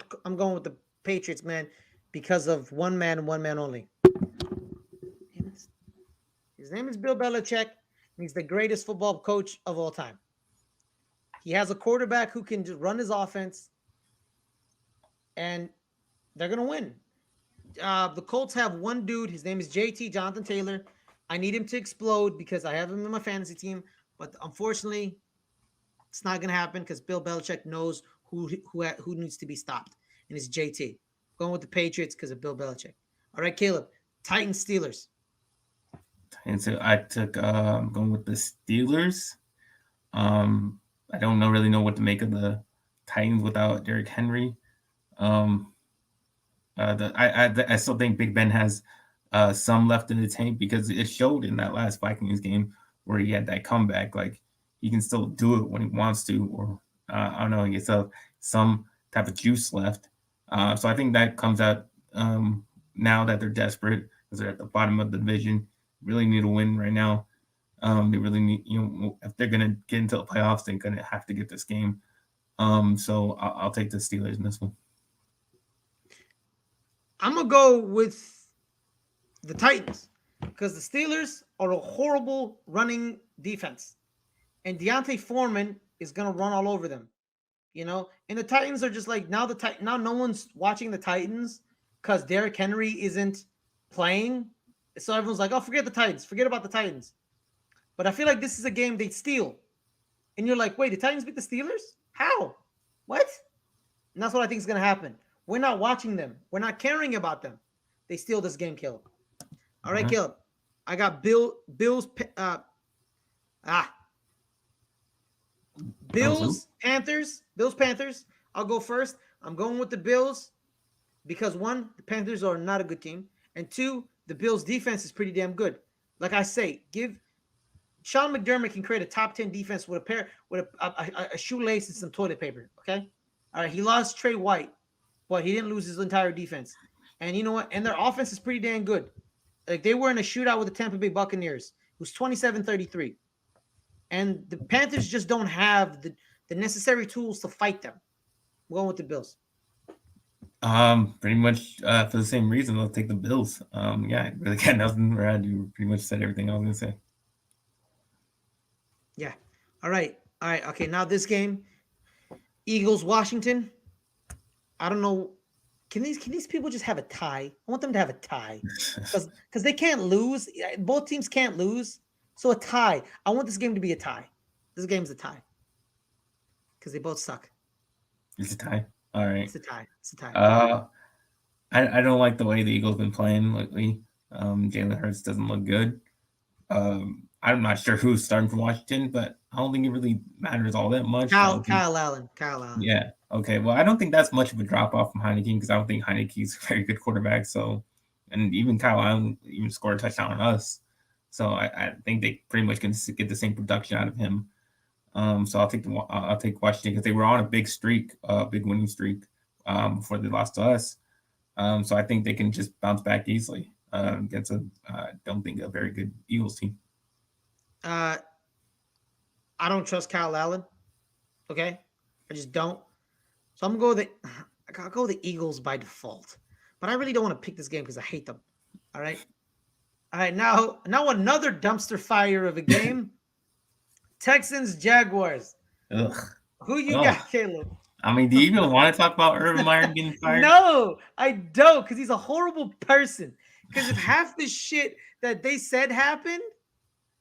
with the Patriots, man, because of one man and one man only. His name is Bill Belichick. And he's the greatest football coach of all time. He has a quarterback who can just run his offense, and they're gonna win. The Colts have one dude. His name is JT Jonathan Taylor. I need him to explode because I have him in my fantasy team, but unfortunately, it's not gonna happen because Bill Belichick knows who needs to be stopped, and it's JT. Going with the Patriots because of Bill Belichick. All right, Caleb. Titans Steelers. And so I'm going with the Steelers. Um, I don't really know what to make of the Titans without Derrick Henry. Um, I still think Big Ben has some left in the tank because it showed in that last Vikings game where he had that comeback. Like he can still do it when he wants to, or I don't know, he gets some type of juice left. So I think that comes out now that they're desperate because they're at the bottom of the division. Really need a win right now. They really need, if they're gonna get into the playoffs, they're gonna have to get this game. So I'll take the Steelers in this one. I'm gonna go with the Titans because the Steelers are a horrible running defense, and Deontay Foreman is gonna run all over them. And the Titans are just like now no one's watching the Titans because Derrick Henry isn't playing, so everyone's like, oh, forget the Titans, forget about the Titans. But I feel like this is a game they steal, and you're like, wait, the Titans beat the Steelers? How? What? And that's what I think is gonna happen. We're not watching them. We're not caring about them. They steal this game, Caleb. All right, Caleb. I got Bills Panthers. I'll go first. I'm going with the Bills because one, the Panthers are not a good team, and two, the Bills defense is pretty damn good. Like I say, give Sean McDermott can create a top 10 defense with a shoelace and some toilet paper. Okay. All right. He lost Trey White, but he didn't lose his entire defense. And you know what? And their offense is pretty damn good. Like they were in a shootout with the Tampa Bay Buccaneers. It was 27-33. And the Panthers just don't have the necessary tools to fight them. I'm going with the Bills. Pretty much for the same reason, I'll take the Bills. Yeah, I really got nothing to add. You pretty much said everything I was gonna say. Yeah. All right. Okay. Now this game, Eagles Washington. I don't know. Can these people just have a tie? I want them to have a tie because they can't lose. Both teams can't lose. So a tie. I want this game to be a tie. This game's a tie because they both suck. It's a tie. All right. It's a tie. It's a tie. I don't like the way the Eagles been playing lately. Jalen Hurts doesn't look good. I'm not sure who's starting for Washington, but I don't think it really matters all that much. Kyle Allen. Yeah. Okay. Well, I don't think that's much of a drop off from Heineke because I don't think Heineke's a very good quarterback. So, and even Kyle Allen even scored a touchdown on us. So I think they pretty much can get the same production out of him. So I'll take Washington because they were on a big streak, big winning streak before they lost to us. So I think they can just bounce back easily against a don't think a very good Eagles team. Uh, I don't trust Kyle Allen. Okay, I just don't. So I'm gonna go with the I'll go with the Eagles by default. But I really don't want to pick this game because I hate them. All right. All right. Now another dumpster fire of a game. Texans Jaguars. Ugh. Who you Oh, got, Caleb? I mean, do you even want to talk about Urban Meyer getting fired? No, I don't, because he's a horrible person. Because if half the shit that they said happened,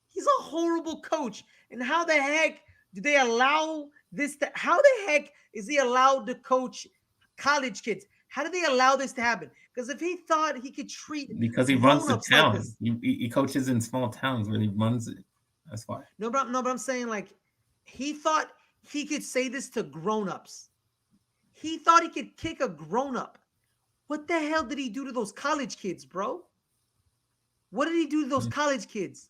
he's a horrible coach. And how the heck do they allow this to how the heck is he allowed to coach college kids? How do they allow this to happen? Because if he thought he could treat Because he runs the grown-ups like town. this. He coaches in small towns where he runs it. That's why. No, but I'm saying like he thought he could say this to grown-ups. He thought he could kick a grown-up. What the hell did he do to those college kids, bro? What did he do to those college kids?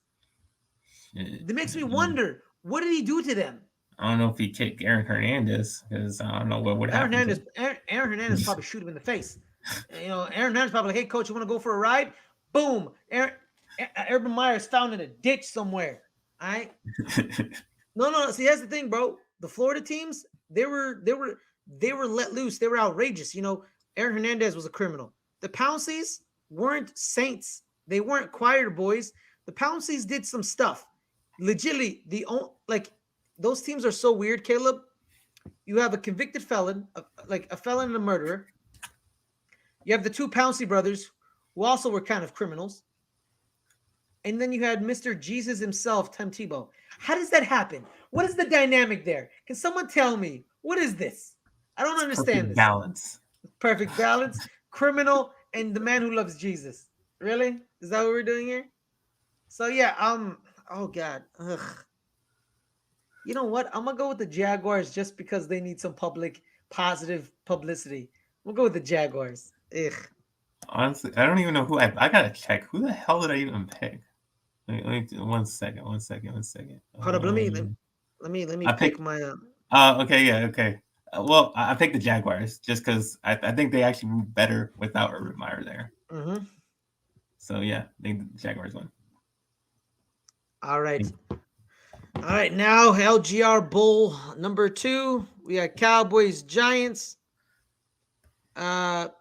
That makes me wonder. What did he do to them? I don't know if he kicked Aaron Hernandez because I don't know what would happen. Aaron Hernandez probably shoot him in the face. Aaron Hernandez probably like, "Hey, coach, you want to go for a ride?" Boom. Urban Meyer's found in a ditch somewhere. All right. No. See, that's the thing, bro. The Florida teams, they were let loose. They were outrageous. Aaron Hernandez was a criminal. The Pounceys weren't saints. They weren't choir boys. The Pounceys did some stuff. Legitimately, those teams are so weird, Caleb. You have a convicted felon, like a felon and a murderer. You have the two Pouncey brothers, who also were kind of criminals. And then you had Mr. Jesus himself, Tim Tebow. How does that happen? What is the dynamic there? Can someone tell me? What is this? I don't understand this. Balance. Perfect balance. Criminal and the man who loves Jesus. Really? Is that what we're doing here? So yeah, oh God. Ugh. You know what? I'm gonna go with the Jaguars just because they need some positive publicity. We'll go with the Jaguars. Ugh. Honestly, I don't even know who I gotta check. Who the hell did I even pick? Let me 1 second. Hold up, let me I pick picked. my. Okay, yeah, okay. Well, I picked the Jaguars just because I think they actually move better without Urban Meyer there. Mm-hmm. So yeah, I think the Jaguars win. All right. All right, now LGR Bowl number 2. We got Cowboys, Giants. Cowboys.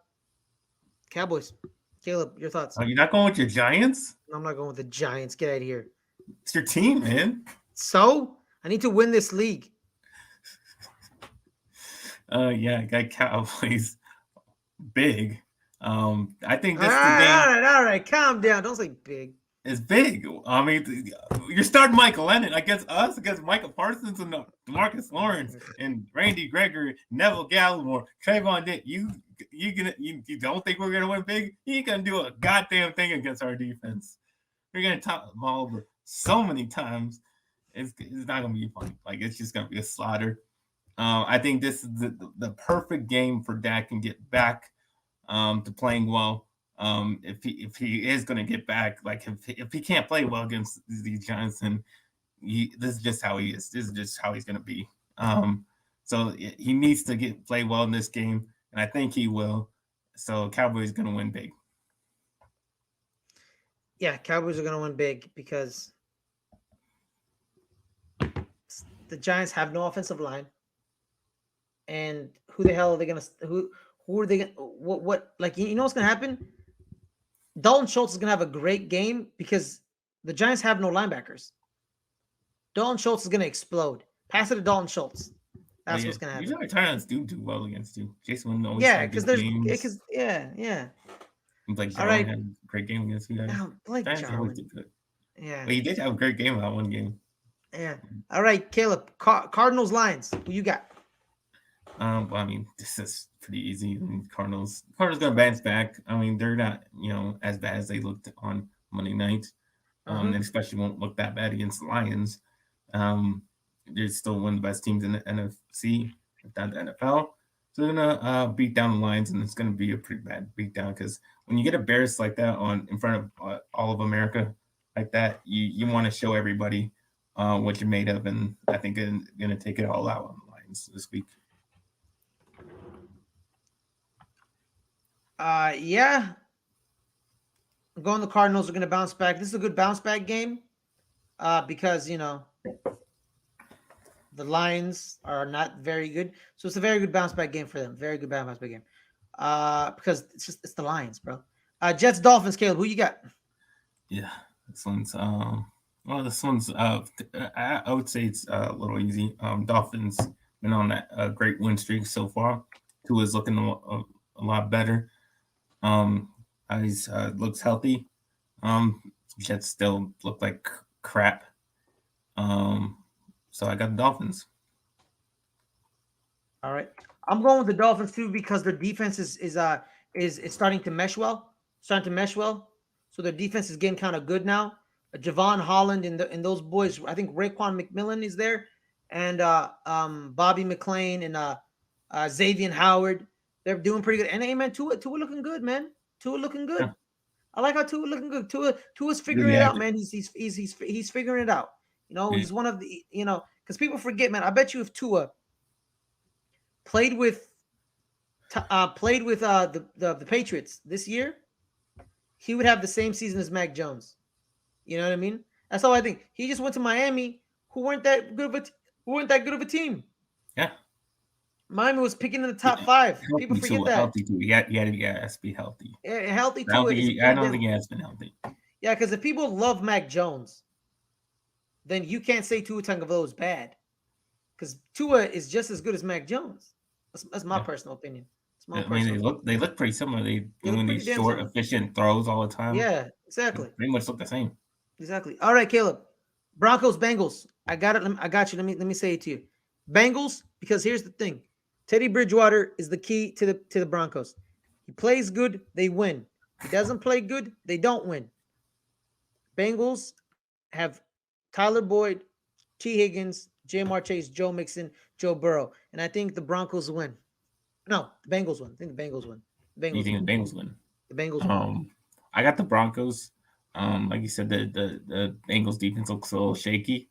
Caleb, your thoughts? You're not going with your Giants? I'm not going with the Giants. Get out of here. It's your team, man. So I need to win this league. Yeah, I got Cowboys big. I think this All is the game. All right. Calm down. Don't say big. It's big. I mean, you're starting Michael Lennon against us, against Michael Parsons and Demarcus Lawrence and Randy Gregory, Neville Gallimore, Trayvon Dick. You don't think we're gonna win big? You ain't gonna do a goddamn thing against our defense. You're gonna top them all over so many times. It's not gonna be fun. Like it's just gonna be a slaughter. I think this is the perfect game for Dak and get back to playing well. If he is going to get back, like if he can't play well against these Giants, then this is just how he is. This is just how he's going to be. So he needs to play well in this game, and I think he will. So Cowboys going to win big. Yeah, Cowboys are going to win big because the Giants have no offensive line. And who the hell are they going to who are they going to what like you know what's going to happen? Dalton Schultz is going to have a great game because the Giants have no linebackers. Dalton Schultz is going to explode. Pass it to Dalton Schultz. That's what's going to happen. Usually Titans do well against you. Jason Witten always because yeah. Blake Jarwin had a great game against you guys. Blake Jarwin. Good. Yeah. But he did have a great game that one game. Yeah. All right, Caleb. Cardinals Lions. Who you got? Well, I mean, this is pretty easy. I mean, Cardinals gonna bounce back. I mean, they're not, as bad as they looked on Monday night. And especially won't look that bad against the Lions. They're still one of the best teams in the NFC, if not the NFL. So they're gonna beat down the Lions, and it's gonna be a pretty bad beatdown because when you get a Bears like that in front of all of America like that, you want to show everybody what you're made of, and I think they're gonna take it all out on the Lions this week. Yeah, I'm going. The Cardinals are going to bounce back. This is a good bounce back game. Because the Lions are not very good, so it's a very good bounce back game for them. Very good bounce back game. Because it's the Lions, bro. Jets Dolphins. Caleb, who you got? Yeah, this one's well, this one's I would say it's a little easy. Dolphins been on that great win streak so far. Tua is looking a lot better. Um, he's looks healthy. Um, Jets still look like crap. Um, so I got the Dolphins. All right, I'm going with the Dolphins too because their defense is it's starting to mesh well. Starting to mesh well. So their defense is getting kind of good now. Javon Holland and those boys. I think Raekwon McMillan is there, and Bobby McLean and Xavier Howard. They're doing pretty good. And hey, man, Tua looking good, man. Tua looking Yeah, good. I like how Tua looking good. Tua's really figuring it out, accurate. man. He's figuring it out. Yeah, He's one of the because people forget, man. I bet you if Tua played with the Patriots this year, he would have the same season as Mac Jones. You know what I mean? That's all I think. He just went to Miami, who weren't that good of a team. yeah. Miami was picking in the top Yeah. five. People Healthy forget Tua, that. healthy Tua. You has to be healthy. Healthy I don't Tua think is I playing. don't think he has been healthy. Yeah, because if people love Mac Jones, then you can't say Tua Tagovailoa is bad because Tua is just as good as Mac Jones. That's my Yeah. personal opinion. It's my I own mean, personal opinion. they look pretty similar. They They look doing pretty these damn short, similar. efficient throws all the time. Yeah, They exactly. pretty much look the same. Exactly. All right, Caleb. Broncos, Bengals. I got it. I got you. Let me say it to you. Bengals, because here's the thing. Teddy Bridgewater is the key to the Broncos. He plays good, they win. He doesn't play good, they don't win. Bengals have Tyler Boyd, T. Higgins, Jamar Chase, Joe Mixon, Joe Burrow. And I think the Broncos win. No, the Bengals win. I think the Bengals win. The You Bengals win. think the Bengals win? The Bengals win. Um, I got the Broncos. Like you said, the Bengals defense looks a little shaky.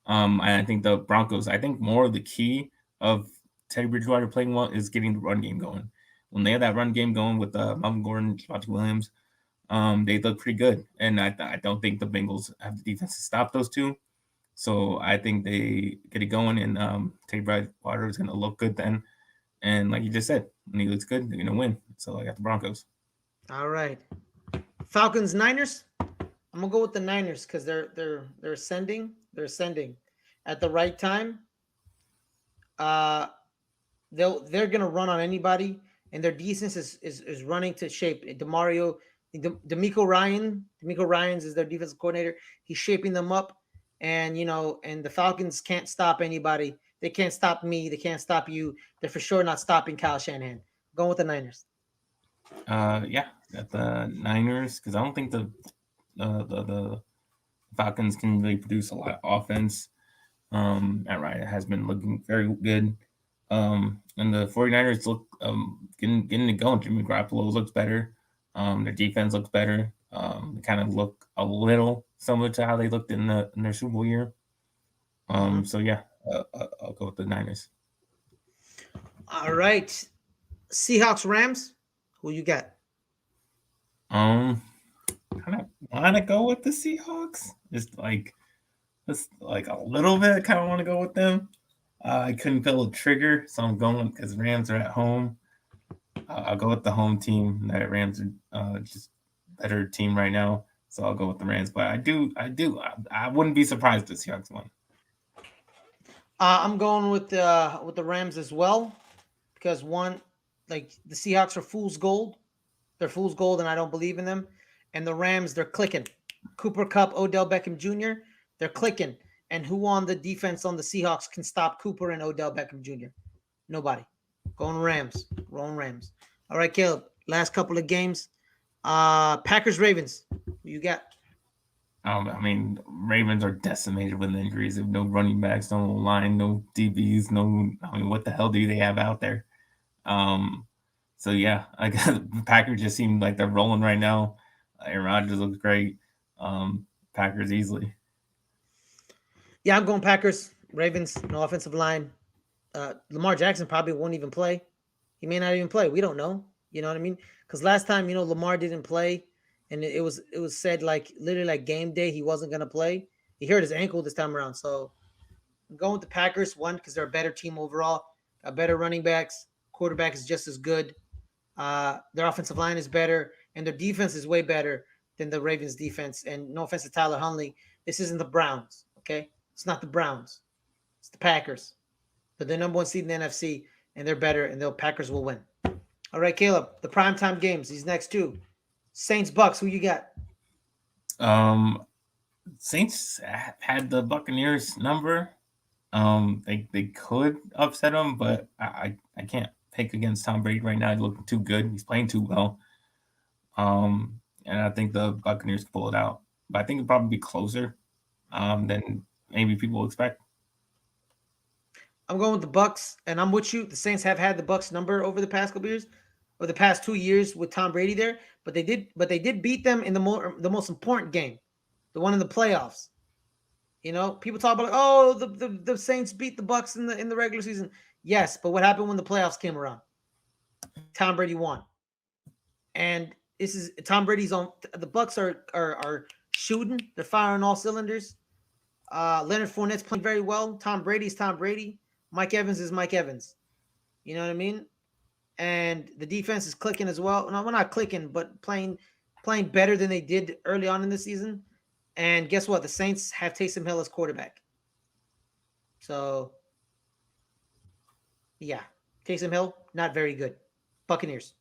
And I think the Broncos. I think more of the key of Teddy Bridgewater playing well is getting the run game going. When they have that run game going with Melvin Gordon, Javonte Williams, they look pretty good. And I don't think the Bengals have the defense to stop those two. So I think they get it going, and Teddy Bridgewater is going to look good then. And like you just said, when he looks good, they're going to win. So I got the Broncos. All right. Falcons, Niners. I'm gonna go with the Niners because they're ascending. They're ascending at the right time. Uh, they're gonna run on anybody, and their defense is running to shape. Demario, D'Amico Ryan's is their defensive coordinator. He's shaping them up, and and the Falcons can't stop anybody. They can't stop me. They can't stop you. They're for sure not stopping Kyle Shanahan. Going with the Niners. Yeah, got the Niners because I don't think the Falcons can really produce a lot of offense. At right, it has been looking very good. And the 49ers look getting it going. Jimmy Garoppolo looks better. Their defense looks better. They kind of look a little similar to how they looked in their Super Bowl year. So yeah, I'll go with the Niners. All right, Seahawks, Rams. Who you got? Um, kind of want to go with the Seahawks. Just like a little bit. Kind of want to go with them. I couldn't pull a trigger, so I'm going because Rams are at home. I'll go with the home team. The Rams are just better team right now, so I'll go with the Rams. But I wouldn't be surprised if the Seahawks won. I'm going with the Rams as well because one, like the Seahawks are fool's gold. They're fool's gold, and I don't believe in them. And the Rams, they're clicking. Cooper Cup, Odell Beckham Jr., they're clicking. And who on the defense on the Seahawks can stop Cooper and Odell Beckham Jr.? Nobody. Going Rams. Rolling Rams. All right, Caleb. Last couple of games. Packers Ravens. Who you got? I mean, Ravens are decimated with injuries. If no running backs, no line, no DBs, no. I mean, what the hell do they have out there? Um, so yeah, I got the Packers just seem like they're rolling right now. Aaron Rodgers looks great. Packers easily. Yeah, I'm going Packers. Ravens, no offensive line. Lamar Jackson probably won't even play. He may not even play. We don't know. You know what I mean? Because last time, Lamar didn't play, and it was said like literally like game day he wasn't gonna play. He hurt his ankle this time around. So I'm going with the Packers one because they're a better team overall, got better running backs. Quarterback is just as good. Their offensive line is better, and their defense is way better than the Ravens' defense. And no offense to Tyler Huntley, this isn't the Browns. Okay, it's not the Browns. It's the Packers. They're the number one seed in the NFC, and they're better, and the Packers will win. All right, Caleb, the primetime games, these next two. Saints Bucks, who you got? Saints had the Buccaneers number. They could upset them, but I can't pick against Tom Brady right now. He's looking too good. He's playing too well. And I think the Buccaneers can pull it out. But I think it'll probably be closer than maybe people expect. I'm going with the Bucks, and I'm with you. The Saints have had the Bucks number over the past couple years, or the past 2 years with Tom Brady there. But they did beat them in the most important game, the one in the playoffs. People talk about like, oh, the Saints beat the Bucks in the regular season. Yes, but what happened when the playoffs came around? Tom Brady won, and this is Tom Brady's on. The Bucks are shooting. They're firing all cylinders. Leonard Fournette's playing very well. Tom Brady's Tom Brady. Mike Evans is Mike Evans. You know what I mean? And the defense is clicking as well. No, we're not clicking, but playing better than they did early on in the season. And guess what? The Saints have Taysom Hill as quarterback. So, yeah. Taysom Hill, not very good. Buccaneers.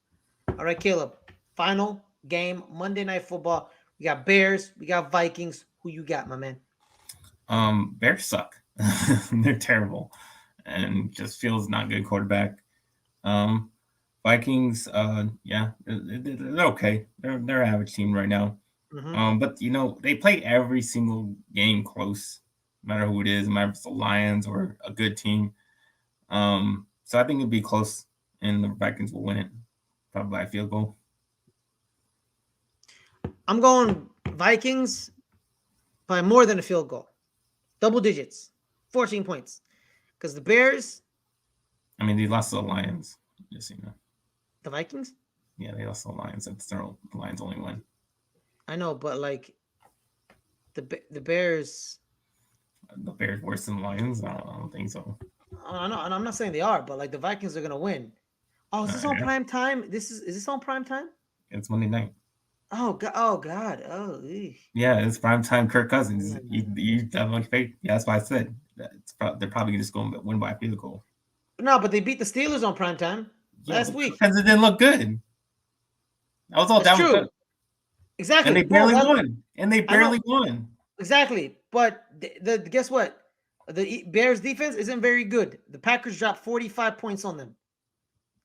All right, Caleb. Final game, Monday Night Football. We got Bears. We got Vikings. Who you got, my man? Bears suck. They're terrible. And just feels not good quarterback. Vikings, yeah, they're okay. They're an average team right now. But they play every single game close, no matter who it is, no matter if it's the Lions or a good team. So I think it'll be close, and the Vikings will win it, probably by a field goal. I'm going Vikings by more than a field goal, double digits, 14 points, because the Bears. I mean, they lost to the Lions, just so you know. The Vikings? Yeah, they lost to the Lions. That's the Lions only win. I know, but like the Bears. The Bears worse than the Lions? I don't think so. I know, and I'm not saying they are, but like the Vikings are gonna win. Oh, is this on prime time? Is this on prime time? It's Monday night. Oh God! Oh God! Oh. Eesh. Yeah, it's prime time. Kirk Cousins. You have much faith. Yeah, that's why I said they're probably just going to win by a field goal. No, but they beat the Steelers on prime time last week. Because it didn't look good. That was all That's that true. was. Exactly. And they barely won. And they barely won. Exactly. But the guess what? The Bears defense isn't very good. The Packers dropped 45 points on them.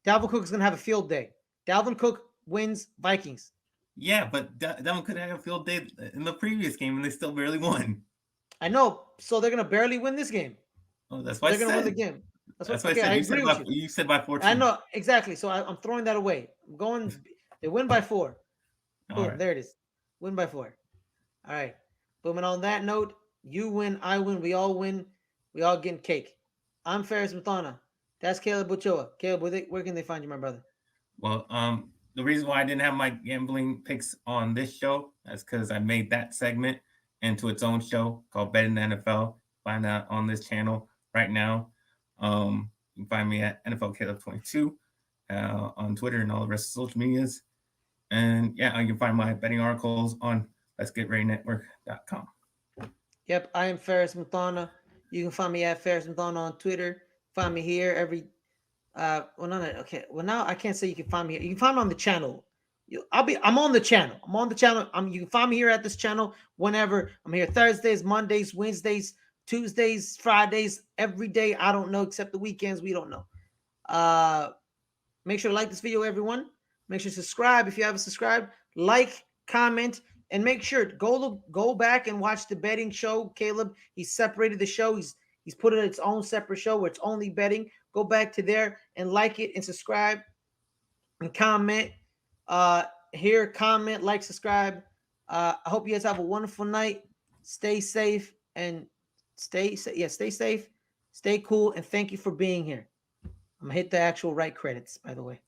Dalvin Cook is going to have a field day. Dalvin Cook wins Vikings. Yeah, but Dalvin could have a field day in the previous game, and they still barely won. I know. So they're going to barely win this game. Oh, that's why they're going to win the game. That's what I said. You said by 14. I know. Exactly. So I'm throwing that away. I'm going. They win by 4. Boom. Right. There it is. Win by 4. All right. Boom. And on that note, you win, I win, we all win. We all getting cake. I'm Ferris Muthana. That's Caleb Ochoa. Caleb, where can they find you, my brother? Well, the reason why I didn't have my gambling picks on this show is because I made that segment into its own show called Bet in the NFL. Find that on this channel right now. You can find me at NFL Caleb22 on Twitter and all the rest of social medias. And yeah, you can find my betting articles on letsgetreadynetwork.com. Yep, I am Ferris Muthana. You can find me at Ferris Muthana on Twitter. Find me here every now I can't say you can find me here. You can find me on the channel. I'm on the channel. You can find me here at this channel whenever. I'm here Thursdays, Mondays, Wednesdays, Tuesdays, Fridays, every day. I don't know, except the weekends. We don't know. Make sure to like this video, everyone. Make sure to subscribe if you haven't subscribed. Like, comment, and make sure to go back and watch the betting show. Caleb, he separated the show. He's put it in its own separate show where it's only betting. Go back to there and like it and subscribe and comment. Here, comment, like, subscribe. I hope you guys have a wonderful night. Stay safe and stay safe, stay cool, and thank you for being here. I'm gonna hit the actual right credits, by the way.